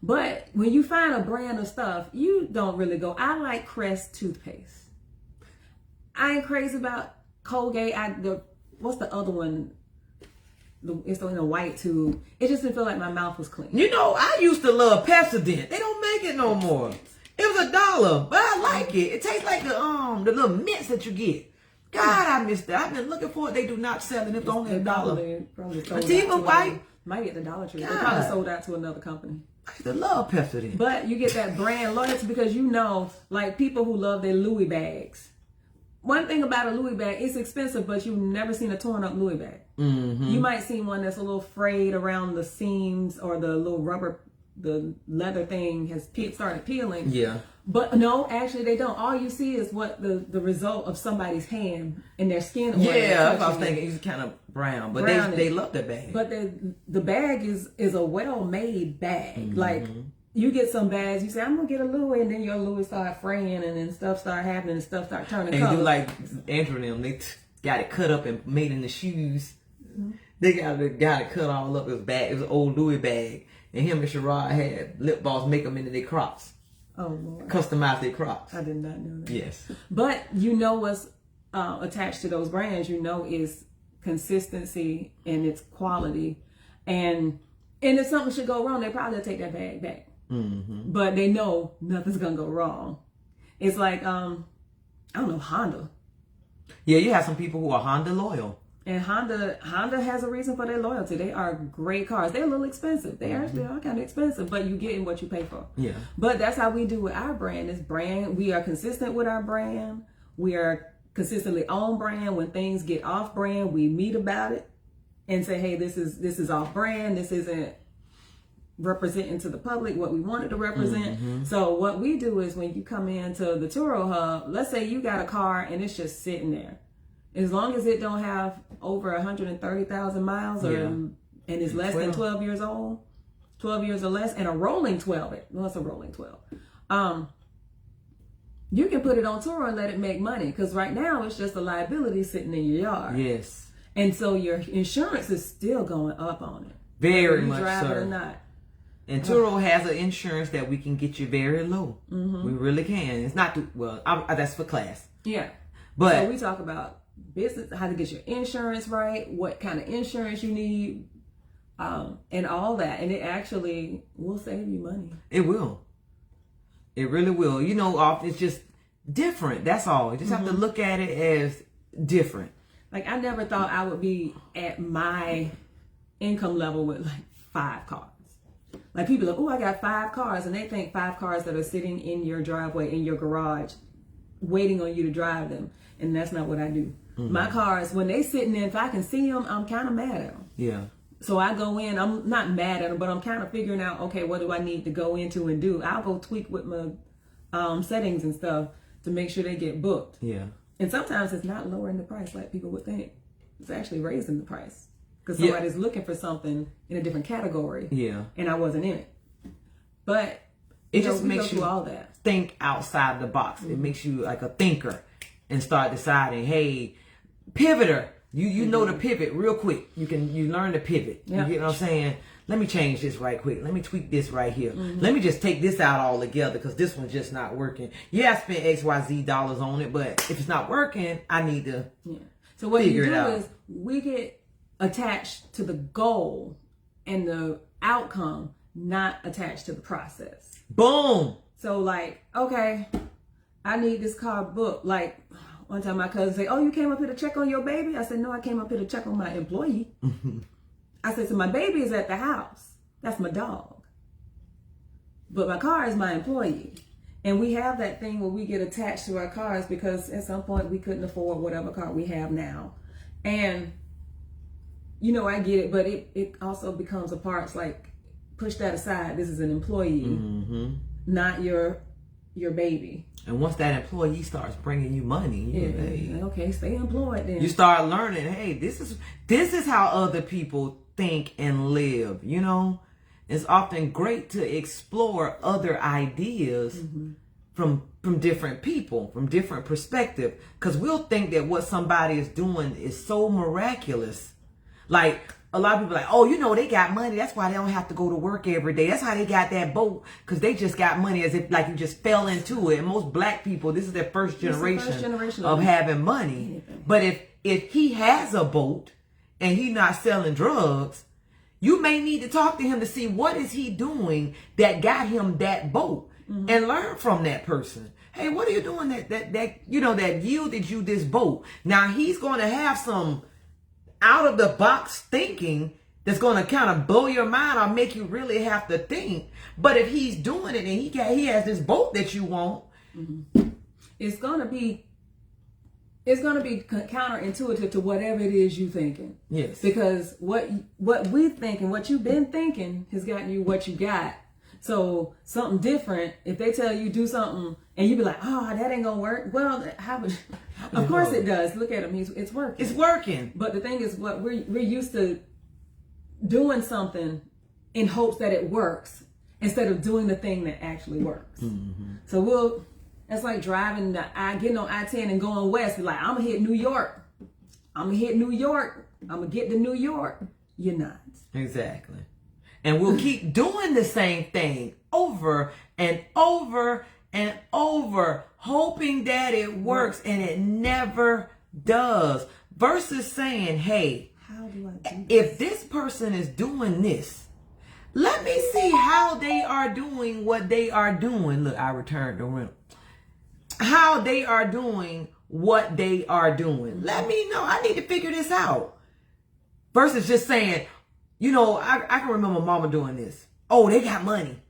But when you find a brand of stuff, you don't really go. I like Crest toothpaste. I ain't crazy about Colgate. What's the other one? It's in a white tube. It just didn't feel like my mouth was clean. You know, I used to love Pepsodent. They don't make it no more. It was $1, but I like it. It tastes like the little mints that you get. God, I missed that. I've been looking for it. They do not sell it. It's only $1. Probably sold Ativa out to White. Might get the Dollar Tree. They God. probably sold out to another company. I used to love Pepsodent. But you get that brand loyalty because you know, like people who love their Louis bags. One thing about a Louis bag, it's expensive, but you've never seen a torn up Louis bag. Mm-hmm. You might see one that's a little frayed around the seams or the little rubber, the leather thing has started peeling. Yeah. But no, actually they don't. All you see is what the result of somebody's hand and their skin. Yeah, I was thinking he's kind of brown, but they love the bag. But the bag is a well made bag. Mm-hmm. Like you get some bags, you say I'm gonna get a Louis, and then your Louis start fraying, and then stuff start happening, and stuff start turning color. And do like Andrew and them, they got it cut up and made into shoes. Mm-hmm. They got it cut all up. It was bad. It was an old Louis bag, and him and Sherrod had lip balms make them into their Crocs. Oh Lord. Customize their Crocs. I did not know that. Yes. But you know what's attached to those brands, you know, is consistency and its quality. And if something should go wrong, they probably take that bag back. Mm-hmm. But they know nothing's gonna go wrong. It's like I don't know, Honda. Yeah, you have some people who are Honda loyal. And Honda has a reason for their loyalty. They are great cars. They're a little expensive. They are kind of expensive, but you get what you pay for. Yeah. But that's how we do with our brand. This brand, we are consistent with our brand. We are consistently on brand. When things get off brand, we meet about it and say, hey, this is off brand. This isn't representing to the public what we wanted to represent. Mm-hmm. So what we do is when you come into the Turo Hub, let's say you got a car and it's just sitting there. As long as it don't have over 130,000 miles and is less than 12 years old, 12 years or less, and a rolling 12, well, it's a rolling 12. You can put it on Turo and let it make money because right now it's just a liability sitting in your yard. Yes. And so your insurance is still going up on it. Very much drive so. it or not. And Turo has an insurance that we can get you very low. Mm-hmm. We really can. It's not that's for class. Yeah. But so we talk about business, how to get your insurance right, what kind of insurance you need, and all that. And it actually will save you money. It will. It really will. You know, it's just different. That's all. You just have to look at it as different. Like I never thought I would be at my income level with like 5 cars. Like people are like, oh, I got 5 cars, and they think 5 cars that are sitting in your driveway, in your garage, waiting on you to drive them. And that's not what I do. Mm-hmm. My cars, when they sitting there, if I can see them, I'm kind of mad at them. Yeah. So I go in, I'm not mad at them, but I'm kind of figuring out, okay, what do I need to go into and do? I'll go tweak with my settings and stuff to make sure they get booked. Yeah. And sometimes it's not lowering the price like people would think. It's actually raising the price. Because somebody's looking for something in a different category. Yeah. And I wasn't in it. But it just makes you all that. Think outside the box. Mm-hmm. It makes you like a thinker and start deciding, hey, pivoter. You know the pivot real quick. You learn to pivot. Yep. You get what I'm saying? Let me change this right quick. Let me tweak this right here. Mm-hmm. Let me just take this out all together because this one's just not working. Yeah, I spent XYZ dollars on it, but if it's not working, I need to So what you do is we get attached to the goal and the outcome, not attached to the process. Boom. So like, okay, I need this car booked. Like one time my cousin said, oh, you came up here to check on your baby? I said, no, I came up here to check on my employee. I said, so my baby is at the house. That's my dog. but my car is my employee. And we have that thing where we get attached to our cars because at some point we couldn't afford whatever car we have now. And, you know, I get it, but it also becomes a part. It's like, push that aside. This is an employee, not your baby. And once that employee starts bringing you money, hey, okay, stay employed then. You start learning, hey, this is how other people think and live, you know? It's often great to explore other ideas from different people, from different perspectives, because we'll think that what somebody is doing is so miraculous. Like, a lot of people are like, oh, you know, they got money. That's why they don't have to go to work every day. That's how they got that boat, because they just got money, as if like you just fell into it. And most black people, this is their first generation of having money. But if he has a boat and he's not selling drugs, you may need to talk to him to see what is he doing that got him that boat, and learn from that person. Hey, what are you doing that you know that yielded you this boat? Now he's going to have some out of the box thinking that's going to kind of blow your mind or make you really have to think. But if he's doing it and he has this boat that you want, it's going to be counterintuitive to whatever it is you're thinking. Yes. Because what we think and what you've been thinking has gotten you what you got. So something different, if they tell you do something and you be like, oh, that ain't gonna work. Well, of course it does. Look at him. It's working. It's working. But the thing is, what we're used to doing something in hopes that it works instead of doing the thing that actually works. So it's like driving getting on I-10 and going west. Be like, I'm gonna hit New York. I'm gonna get to New York. You're not. Exactly. And we'll keep doing the same thing over and over and over, hoping that it works, and it never does. Versus saying, hey, how do I do this? If this person is doing this, let me see how they are doing what they are doing. Look, I returned the rental. How they are doing what they are doing. Let me know. I need to figure this out. Versus just saying, you know, I can remember mama doing this. Oh, they got money.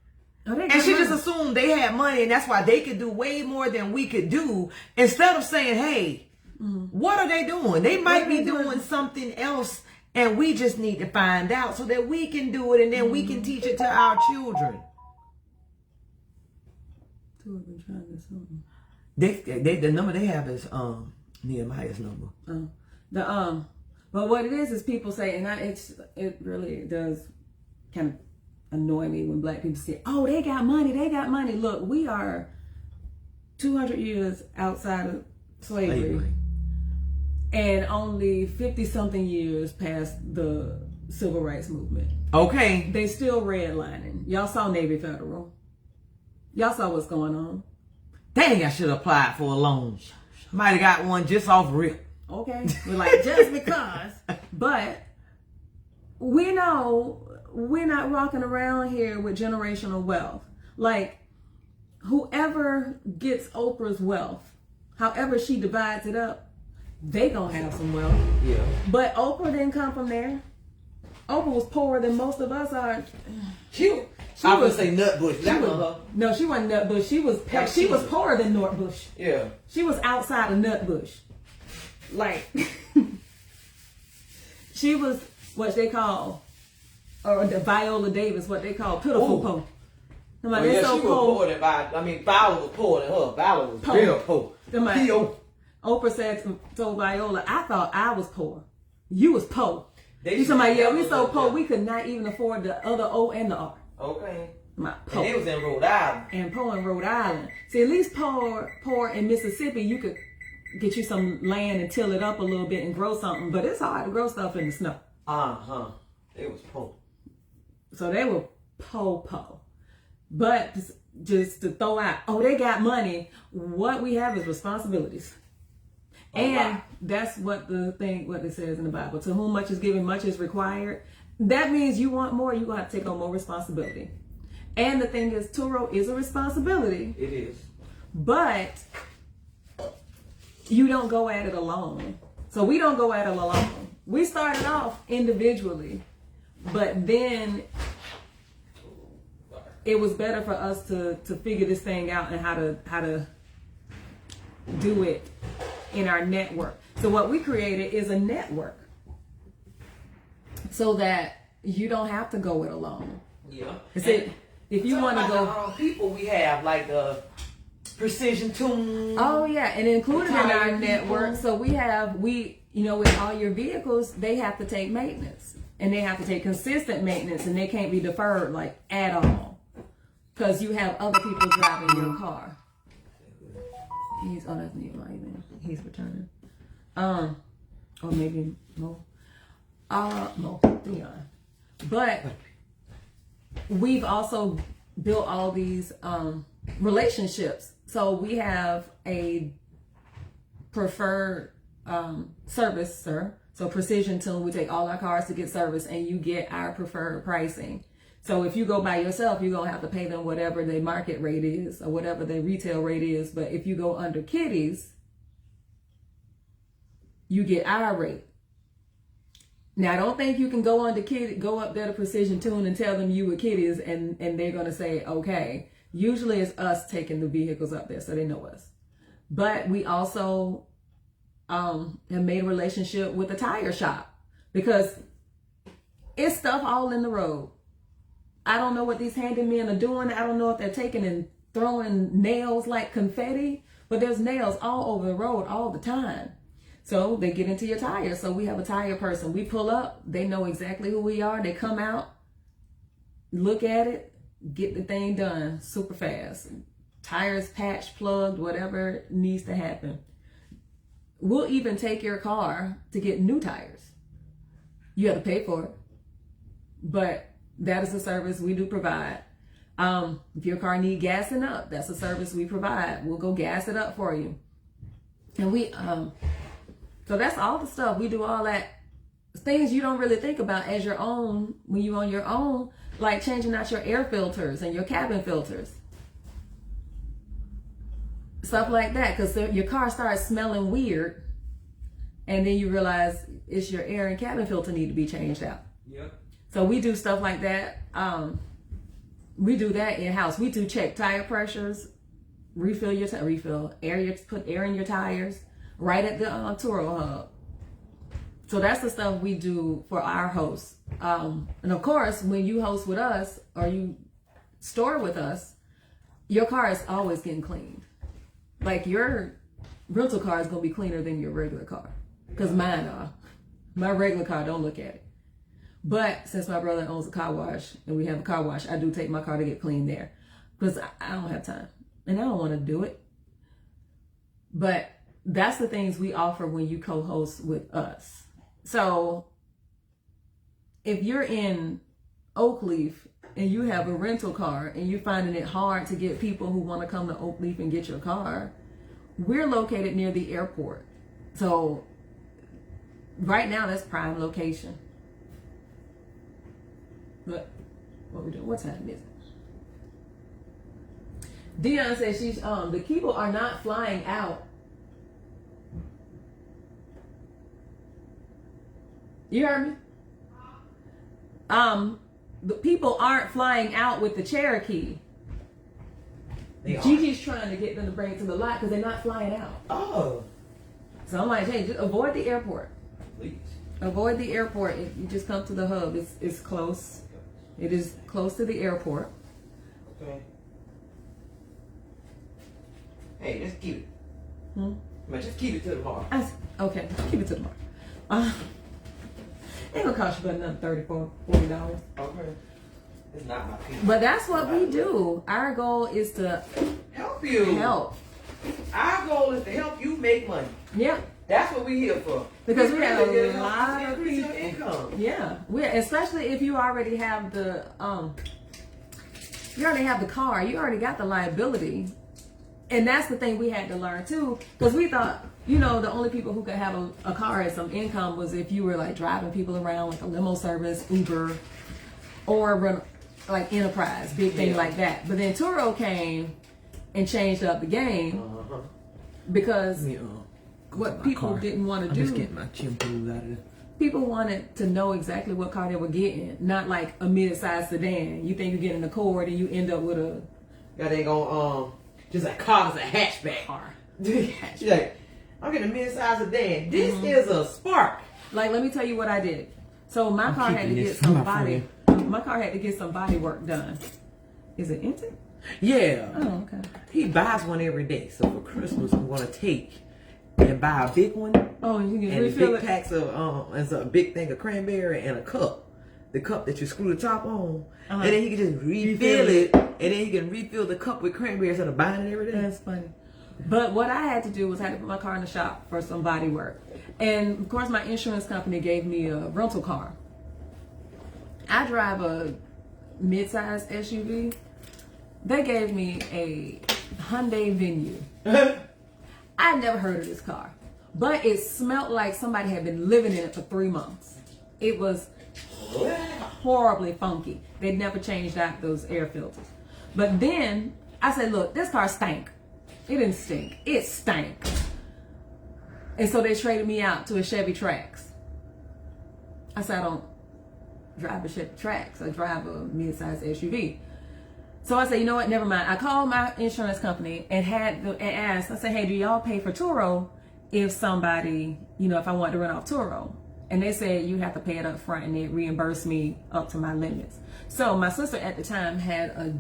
And she just assumed they had money and that's why they could do way more than we could do. Instead of saying, hey, what are they doing? They might be doing something else and we just need to find out so that we can do it and then we can teach it to our children. Two of them trying to something. The number they have is Nehemiah's number. But what it is people say, and it really does kind of annoy me when black people say, oh, they got money. Look, we are 200 years outside of slavery. And only 50-something years past the civil rights movement. Okay. They still redlining. Y'all saw Navy Federal. Y'all saw what's going on. Dang, I should have applied for a loan. Might have got one just off rip. Okay. We're like, just because. But we know we're not rocking around here with generational wealth. Like, whoever gets Oprah's wealth, however she divides it up, they gonna have some wealth. Yeah. But Oprah didn't come from there. Oprah was poorer than most of us are. I would say Nutbush. No, she wasn't Nutbush. She was poorer than Nutbush. Yeah. She was outside of Nutbush. Like, she was what they call, or the Viola Davis, what they call pitiful poor. She was poor than Viola was poor than her. Viola was real poor. Oprah said to Viola, I thought I was poor. You was poor. You somebody, yeah, we so poor we could not even afford the other O and the R. Okay. And it was in Rhode Island. And poor in Rhode Island. See, at least poor in Mississippi, you could get you some land and till it up a little bit and grow something. But it's hard to grow stuff in the snow. It was poor. So they were po. But just to throw out, oh, they got money. What we have is responsibilities. And that's what it says in the Bible. To whom much is given, much is required. That means you want more, you're going to have to take on more responsibility. And the thing is, Turo is a responsibility. It is. But you don't go at it alone. So we don't go at it alone. We started off individually, but then it was better for us to figure this thing out and how to do it in our network. So what we created is a network so that you don't have to go it alone. Yeah. If you want to go, people we have like the precision tune. Oh yeah, and included in our People. network. So with all your vehicles, they have to take maintenance, and they have to take consistent maintenance, and they can't be deferred like at all, because you have other people driving your car. That's Nehemiah. He's returning. Or maybe Mo. Dion. But we've also built all these relationships. So we have a preferred servicer. So Precision Tune, we take all our cars to get service, and you get our preferred pricing. So if you go by yourself, you're going to have to pay them whatever the market rate is or whatever the retail rate is. But if you go under Kitty's, you get our rate. Now, I don't think you can go up there to Precision Tune and tell them you were Kitty's and they're going to say, okay. Usually it's us taking the vehicles up there so they know us. But we also have made a relationship with the tire shop because it's stuff all in the road. I don't know what these handymen are doing. I don't know if they're taking and throwing nails like confetti, but there's nails all over the road all the time. So they get into your tires. So we have a tire person. We pull up. They know exactly who we are. They come out, look at it, get the thing done super fast. Tires patched, plugged, whatever needs to happen. We'll even take your car to get new tires. You have to pay for it. But that is a service we do provide. If your car needs gassing up, that's a service we provide. We'll go gas it up for you. And so that's all the stuff. We do all that. Things you don't really think about as your own when you're on your own, like changing out your air filters and your cabin filters. Stuff like that, because your car starts smelling weird, and then you realize it's your air and cabin filter need to be changed out. Yep. So we do stuff like that. We do that in-house. We do check tire pressures, refill your put air in your tires right at the Turo hub. So that's the stuff we do for our hosts. And of course, when you host with us or you store with us, your car is always getting cleaned. Like your rental car is going to be cleaner than your regular car. Because mine are. My regular car, don't look at it. But since my brother owns a car wash and we have a car wash, I do take my car to get cleaned there. Because I don't have time. And I don't want to do it. But that's the things we offer when you co-host with us. So if you're in Oakleaf and you have a rental car and you're finding it hard to get people who want to come to Oakleaf and get your car, we're located near the airport. So right now that's prime location. But what we doing? What time is it? Dion says she's the people are not flying out. You heard me? The people aren't flying out with the Cherokee. Gigi's trying to get them to bring it to the lot because they're not flying out. Oh. So I'm like, hey, just avoid the airport. Please. Avoid the airport. If you just come to the hub, it's close. It is close to the airport. Okay. Hey, just keep it. Man, just keep it to tomorrow. Okay, keep it to tomorrow. Ain't gonna cost you but another $40. Okay. It's not my people. But that's what we do. Our goal is to help you. Help. Our goal is to help you make money. Yeah. That's what we're here for. Because we have a lot of increase people. Your income. Yeah. Especially if you already have the car, you already got the liability. And that's the thing we had to learn too, because we thought, the only people who could have a car and some income was if you were like driving people around like a limo service, Uber, or run like Enterprise, big thing like that. But then Turo came and changed up the game because what people didn't want to do. I'm just getting my chimples out of people wanted to know exactly what car they were getting, not like a mid-sized sedan. You think you're getting an Accord and you end up with a Got ain't gonna just a car that's a hatchback. car. She's like, I'm getting a mid-size sedan. This is a Spark. Like, let me tell you what I did. So my car had to keeping get this. some I'm not body. My car had to get some body work done. Is it empty? Yeah. Oh, okay. He buys one every day. So for Christmas, I'm gonna take and buy a big one. Oh, and you can And refill big it. packs of and so a big thing of cranberry and a cup. The cup that you screw the top on. And then he can just refill it. And then he can refill the cup with cranberry instead of buying it every day. That's funny. But what I had to do was I had to put my car in the shop for some body work. And of course my insurance company gave me a rental car. I drive a mid-sized SUV. They gave me a Hyundai Venue. I never heard of this car. But it smelled like somebody had been living in it for 3 months. It was horribly funky. They'd never changed out those air filters. But then I said, look, this car stank. It didn't stink. It stank. And so they traded me out to a Chevy Trax. I said, I don't drive a Chevy Trax. I drive a mid-sized SUV. So I said, you know what? Never mind. I called my insurance company and asked. I said, hey, do y'all pay for Turo if somebody, if I want to run off Turo? And they said you have to pay it up front and they reimburse me up to my limits. So my sister at the time had a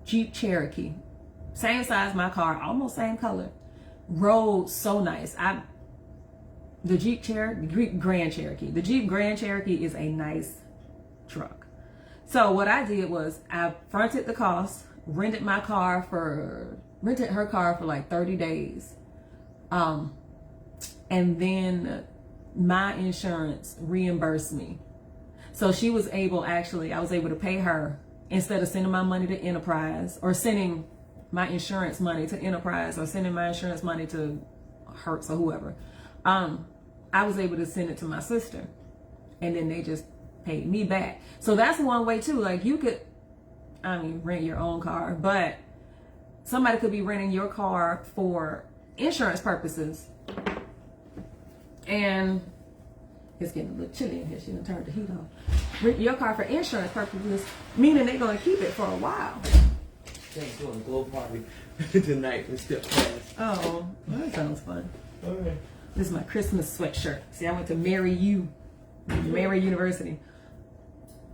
Jeep Cherokee, same size my car, almost same color, rode so nice. The Jeep Grand Cherokee. The Jeep Grand Cherokee is a nice truck. So what I did was I fronted the cost, rented her car for like 30 days. And then my insurance reimbursed me. So I was able to pay her instead of sending my money to Enterprise or sending my insurance money to Enterprise or sending my insurance money to Hertz or whoever. I was able to send it to my sister and then they just paid me back. So that's one way too. Like you could, rent your own car, but somebody could be renting your car for insurance purposes. And it's getting a little chilly in here. She done turned the heat off. Rent your car for insurance purposes, meaning they're going to keep it for a while. They're doing a glow party tonight in Step Class. Oh, well, that sounds fun. All right. This is my Christmas sweatshirt. See, I went to Mary University.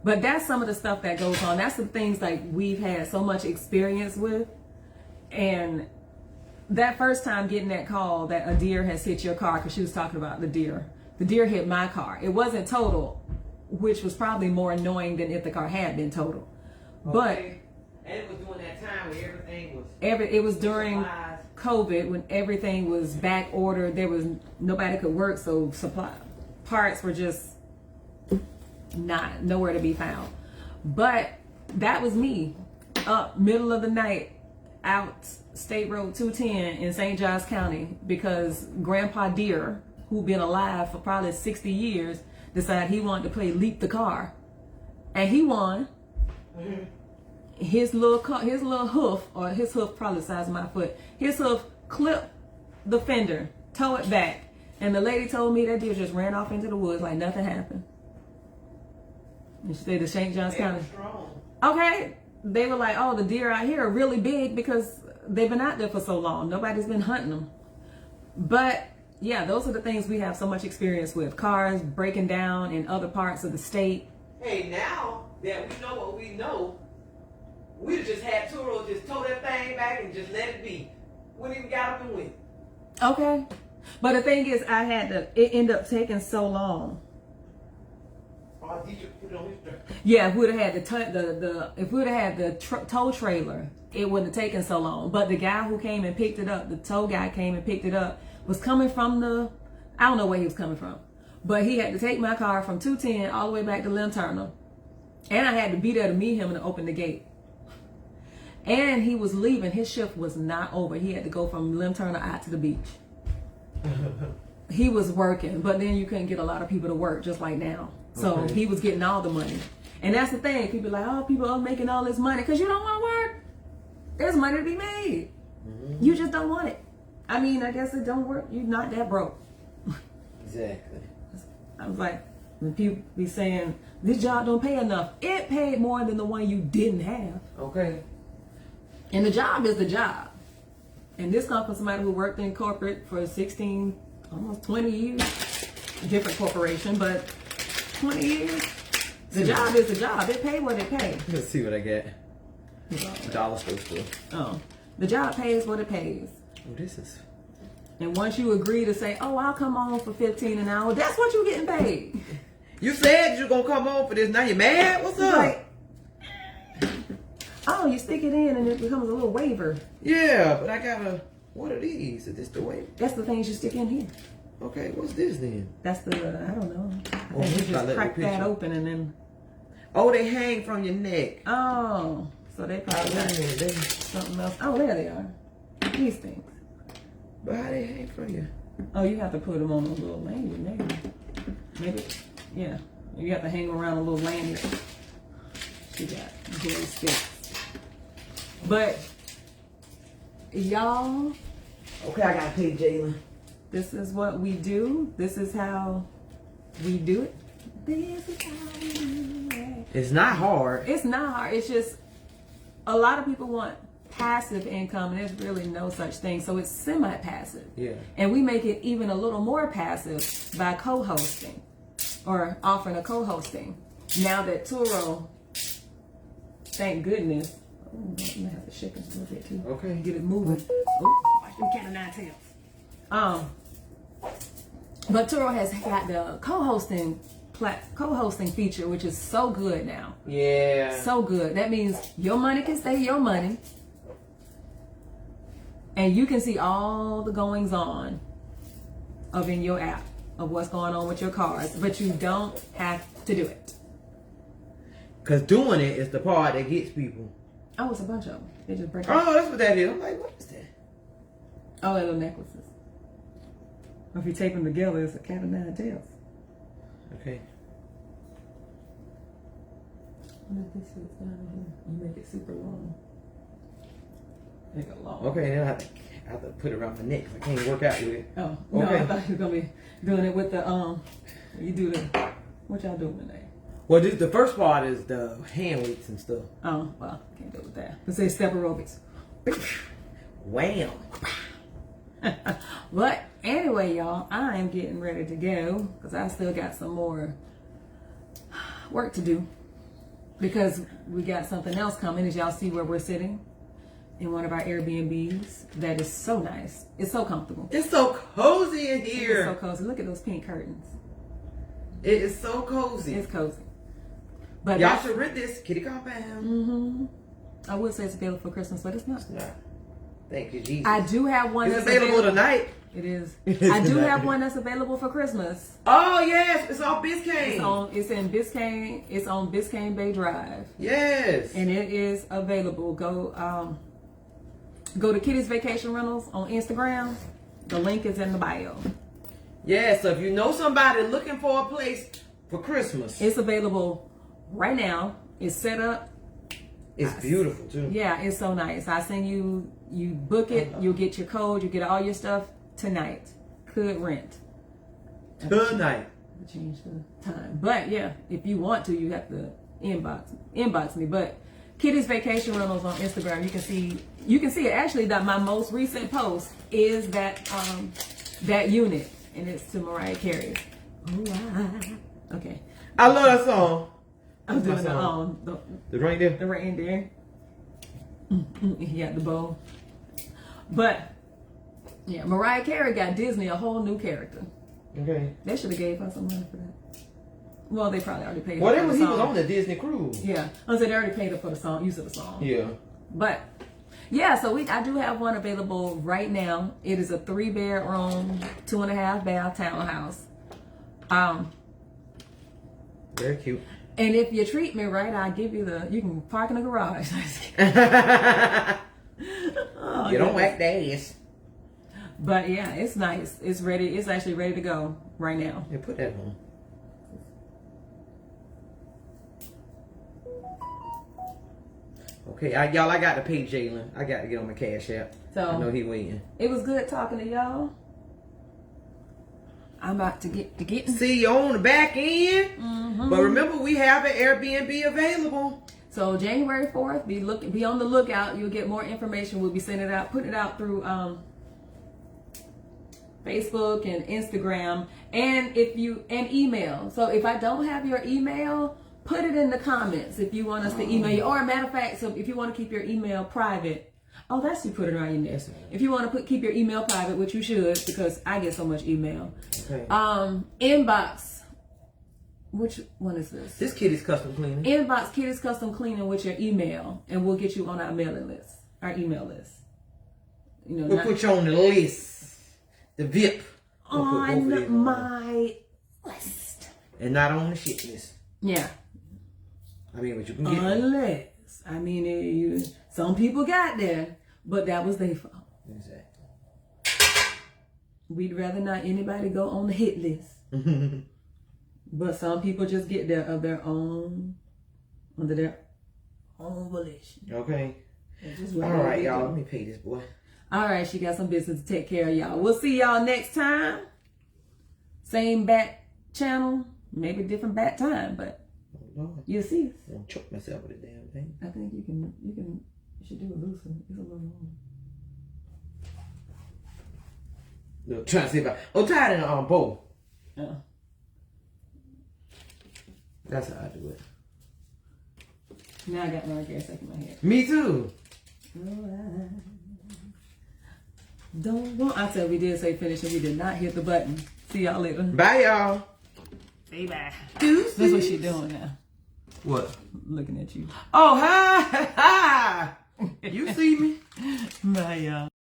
But that's some of the stuff that goes on. That's the things like we've had so much experience with. And that first time getting that call that a deer has hit your car, because she was talking about the deer. The deer hit my car. It wasn't total, which was probably more annoying than if the car had been total. Okay. And it was during that time when everything was... It was during COVID when everything was back ordered. Nobody could work, so parts were just nowhere to be found. But that was me up middle of the night out State Road 210 in St. Johns County because Grandpa Deer, who'd been alive for probably 60 years, decided he wanted to play Leap the Car. And he won. Mm-hmm. His little hoof, or his hoof probably the size of my foot, his hoof clipped the fender, towed it back. And the lady told me that deer just ran off into the woods like nothing happened. And she said to St. Johns County. Okay. They were like, oh, the deer out here are really big because they've been out there for so long. Nobody's been hunting them. But yeah, those are the things we have so much experience with. Cars breaking down in other parts of the state. Hey, now that we know what we know, we'd have just had Turo just tow that thing back and just let it be. Wouldn't even got up and went. Okay. But the thing is, it ended up taking so long. Oh, did you put it on his truck? Yeah, if we'd have had the tow trailer, it wouldn't have taken so long. But the guy who came and picked it up, the tow guy came and picked it up, was coming from I don't know where he was coming from. But he had to take my car from 210 all the way back to Lynn Turner. And I had to be there to meet him and open the gate. And he was leaving. His shift was not over. He had to go from Lynn Turner out to the beach. He was working, but then you couldn't get a lot of people to work just like now. So okay. He was getting all the money. And that's the thing. People are like, oh, people are making all this money because you don't want to work. There's money to be made. Mm-hmm. You just don't want it. I guess it don't work. You're not that broke. Exactly. I was like, when people be saying, this job don't pay enough. It paid more than the one you didn't have. Okay. And the job is the job. And this comes from somebody who worked in corporate for 16, almost 20 years. Different corporation, but 20 years. The job is the job. It pay what it pays. Let's see what I get. Dollar store stuff. Oh, the job pays what it pays. Oh, this is. And once you agree to say, oh, I'll come on for 15 an hour, that's what you're getting paid. You said you're gonna come on for this. Now you mad? What's up? Like, oh, you stick it in and it becomes a little waiver. Yeah, but I gotta. What are these? Is this the waiver? That's the things you stick in here. Okay, what's this then? That's the, I don't know. I Oh, think this you I just let crack the that picture. open and then, Oh, they hang from your neck. oh, so they probably got They, something else. Oh, there they are. These things. but how they hang from you? Oh, you have to put them on a little lanyard, maybe. Yeah. You have to hang around a little lanyard. She got glue sticks. But, y'all, Okay, I gotta pay Jalen. this is what we do. This is how we do it. This is how we do it. It's not hard. It's not hard. It's just a lot of people want passive income, and there's really no such thing. So it's semi-passive. Yeah. And we make it even a little more passive by co-hosting or offering a co-hosting. Now that Turo, thank goodness. Oh, I'm gonna have to shake it a little bit too. Okay. Get it moving. Oh, watch them cat of nine tails. But Turo has got the co-hosting feature, which is so good now. Yeah. So good. That means your money can stay your money. And you can see all the goings on of in your app of what's going on with your cars, but you don't have to do it. Cause doing it is the part that gets people. Oh, it's a bunch of them. They just break Oh, out. that's what that is. I'm like, what is that? Oh, they're little necklaces. If you tape them together, it's a cat of nine tails. Okay. What if this fits down in here? You make it super long. Make it long. Okay, then I have to put it around my neck 'cause I can't work out with it. Oh, no, Okay. I thought you were gonna be doing it with the you do the what y'all doing today? Well, the first part is the hand weights and stuff. Oh, well, can't do with that. Let's say step aerobics. Wham. But anyway, y'all, I am getting ready to go because I still got some more work to do because we got something else coming. As y'all see where we're sitting in one of our Airbnbs that is so nice. It's so comfortable. It's so cozy in It's here. so cozy. Look at those pink curtains. It is so cozy. It's cozy. But Y'all should rent this kitty compound. I would say it's available for Christmas, but it's not. Nah. Thank you, Jesus. I do have one It's that's available tonight. It is. It's I do tonight. have one that's available for Christmas. Oh yes, it's on Biscayne. It's in Biscayne. It's on Biscayne Bay Drive, Yes. and it is available. Go to Kitty's Vacation Rentals on Instagram. The link is in the bio. Yeah, so if you know somebody looking for a place for Christmas, It's available right now. It's set up. it's beautiful too. Yeah, it's so nice. I send you. You book it. You'll get your code. You get all your stuff tonight. Could rent. Tonight. Change the time, but yeah, if you want to, you have to inbox me. But Kitty's Vacation Rentals on Instagram, you can see it. Actually, that my most recent post is that that unit, and it's to Mariah Carey. Oh, okay. I love that song. I'm What's my doing song? The reindeer. the reindeer. He got the bow. But yeah, Mariah Carey got Disney a whole new character. Okay. They should have gave her some money for that. Well, they probably already paid her Well, for that the was he song. was on the Disney cruise. Yeah, I said they already paid her for the song, use of the song. Yeah. But yeah, so I do have one available right now. It is a 3-bedroom, 2.5 bath townhouse. Very cute. And if you treat me right, I'll give you you can park in the garage. Oh, You don't yeah. whack the ass. But yeah, it's nice. It's ready. It's actually ready to go right now. Yeah, put that on. Okay, y'all, I got to pay Jalen. I got to get on my Cash App. So I know he waiting. it was good talking to y'all. I'm about to get. See you on the back end. But remember, we have an Airbnb available. So January 4th, be on the lookout. You'll get more information. We'll be sending it out, putting it out through Facebook and Instagram, and email. So if I don't have your email, put it in the comments if you want us to email you. Or a matter of fact, so if you want to keep your email private, that's you put it around your neck. If you want to keep your email private, which you should, because I get so much email. Okay. Inbox. Which one is this? This kid is custom cleaning. Inbox Kid is Custom Cleaning with your email, and we'll get you on our mailing list, our email list. You know, We'll put you on the list, the VIP. On my list, and not on the shit list. Yeah. I mean, what you can get. Unless, some people got there, but that was their fault. Exactly. We'd rather not anybody go on the hit list. But some people just get there of their own, under their own volition. Okay. All right, y'all. Let me pay this boy. All right, she got some business to take care of, y'all. We'll see y'all next time. Same bat channel, maybe different bat time, but you'll see. I'm gonna choke myself with a damn thing. I think you should do a loose one. It's a little long. Look, trying to see if tie it in a bow. That's how I do it. Now I got my hair stuck in my head. Me too. I said we did say finish and we did not hit the button. See y'all later. Bye, y'all. Say bye. That's what she doing now. What? Looking at you. Oh, hi. You see me? Bye, y'all.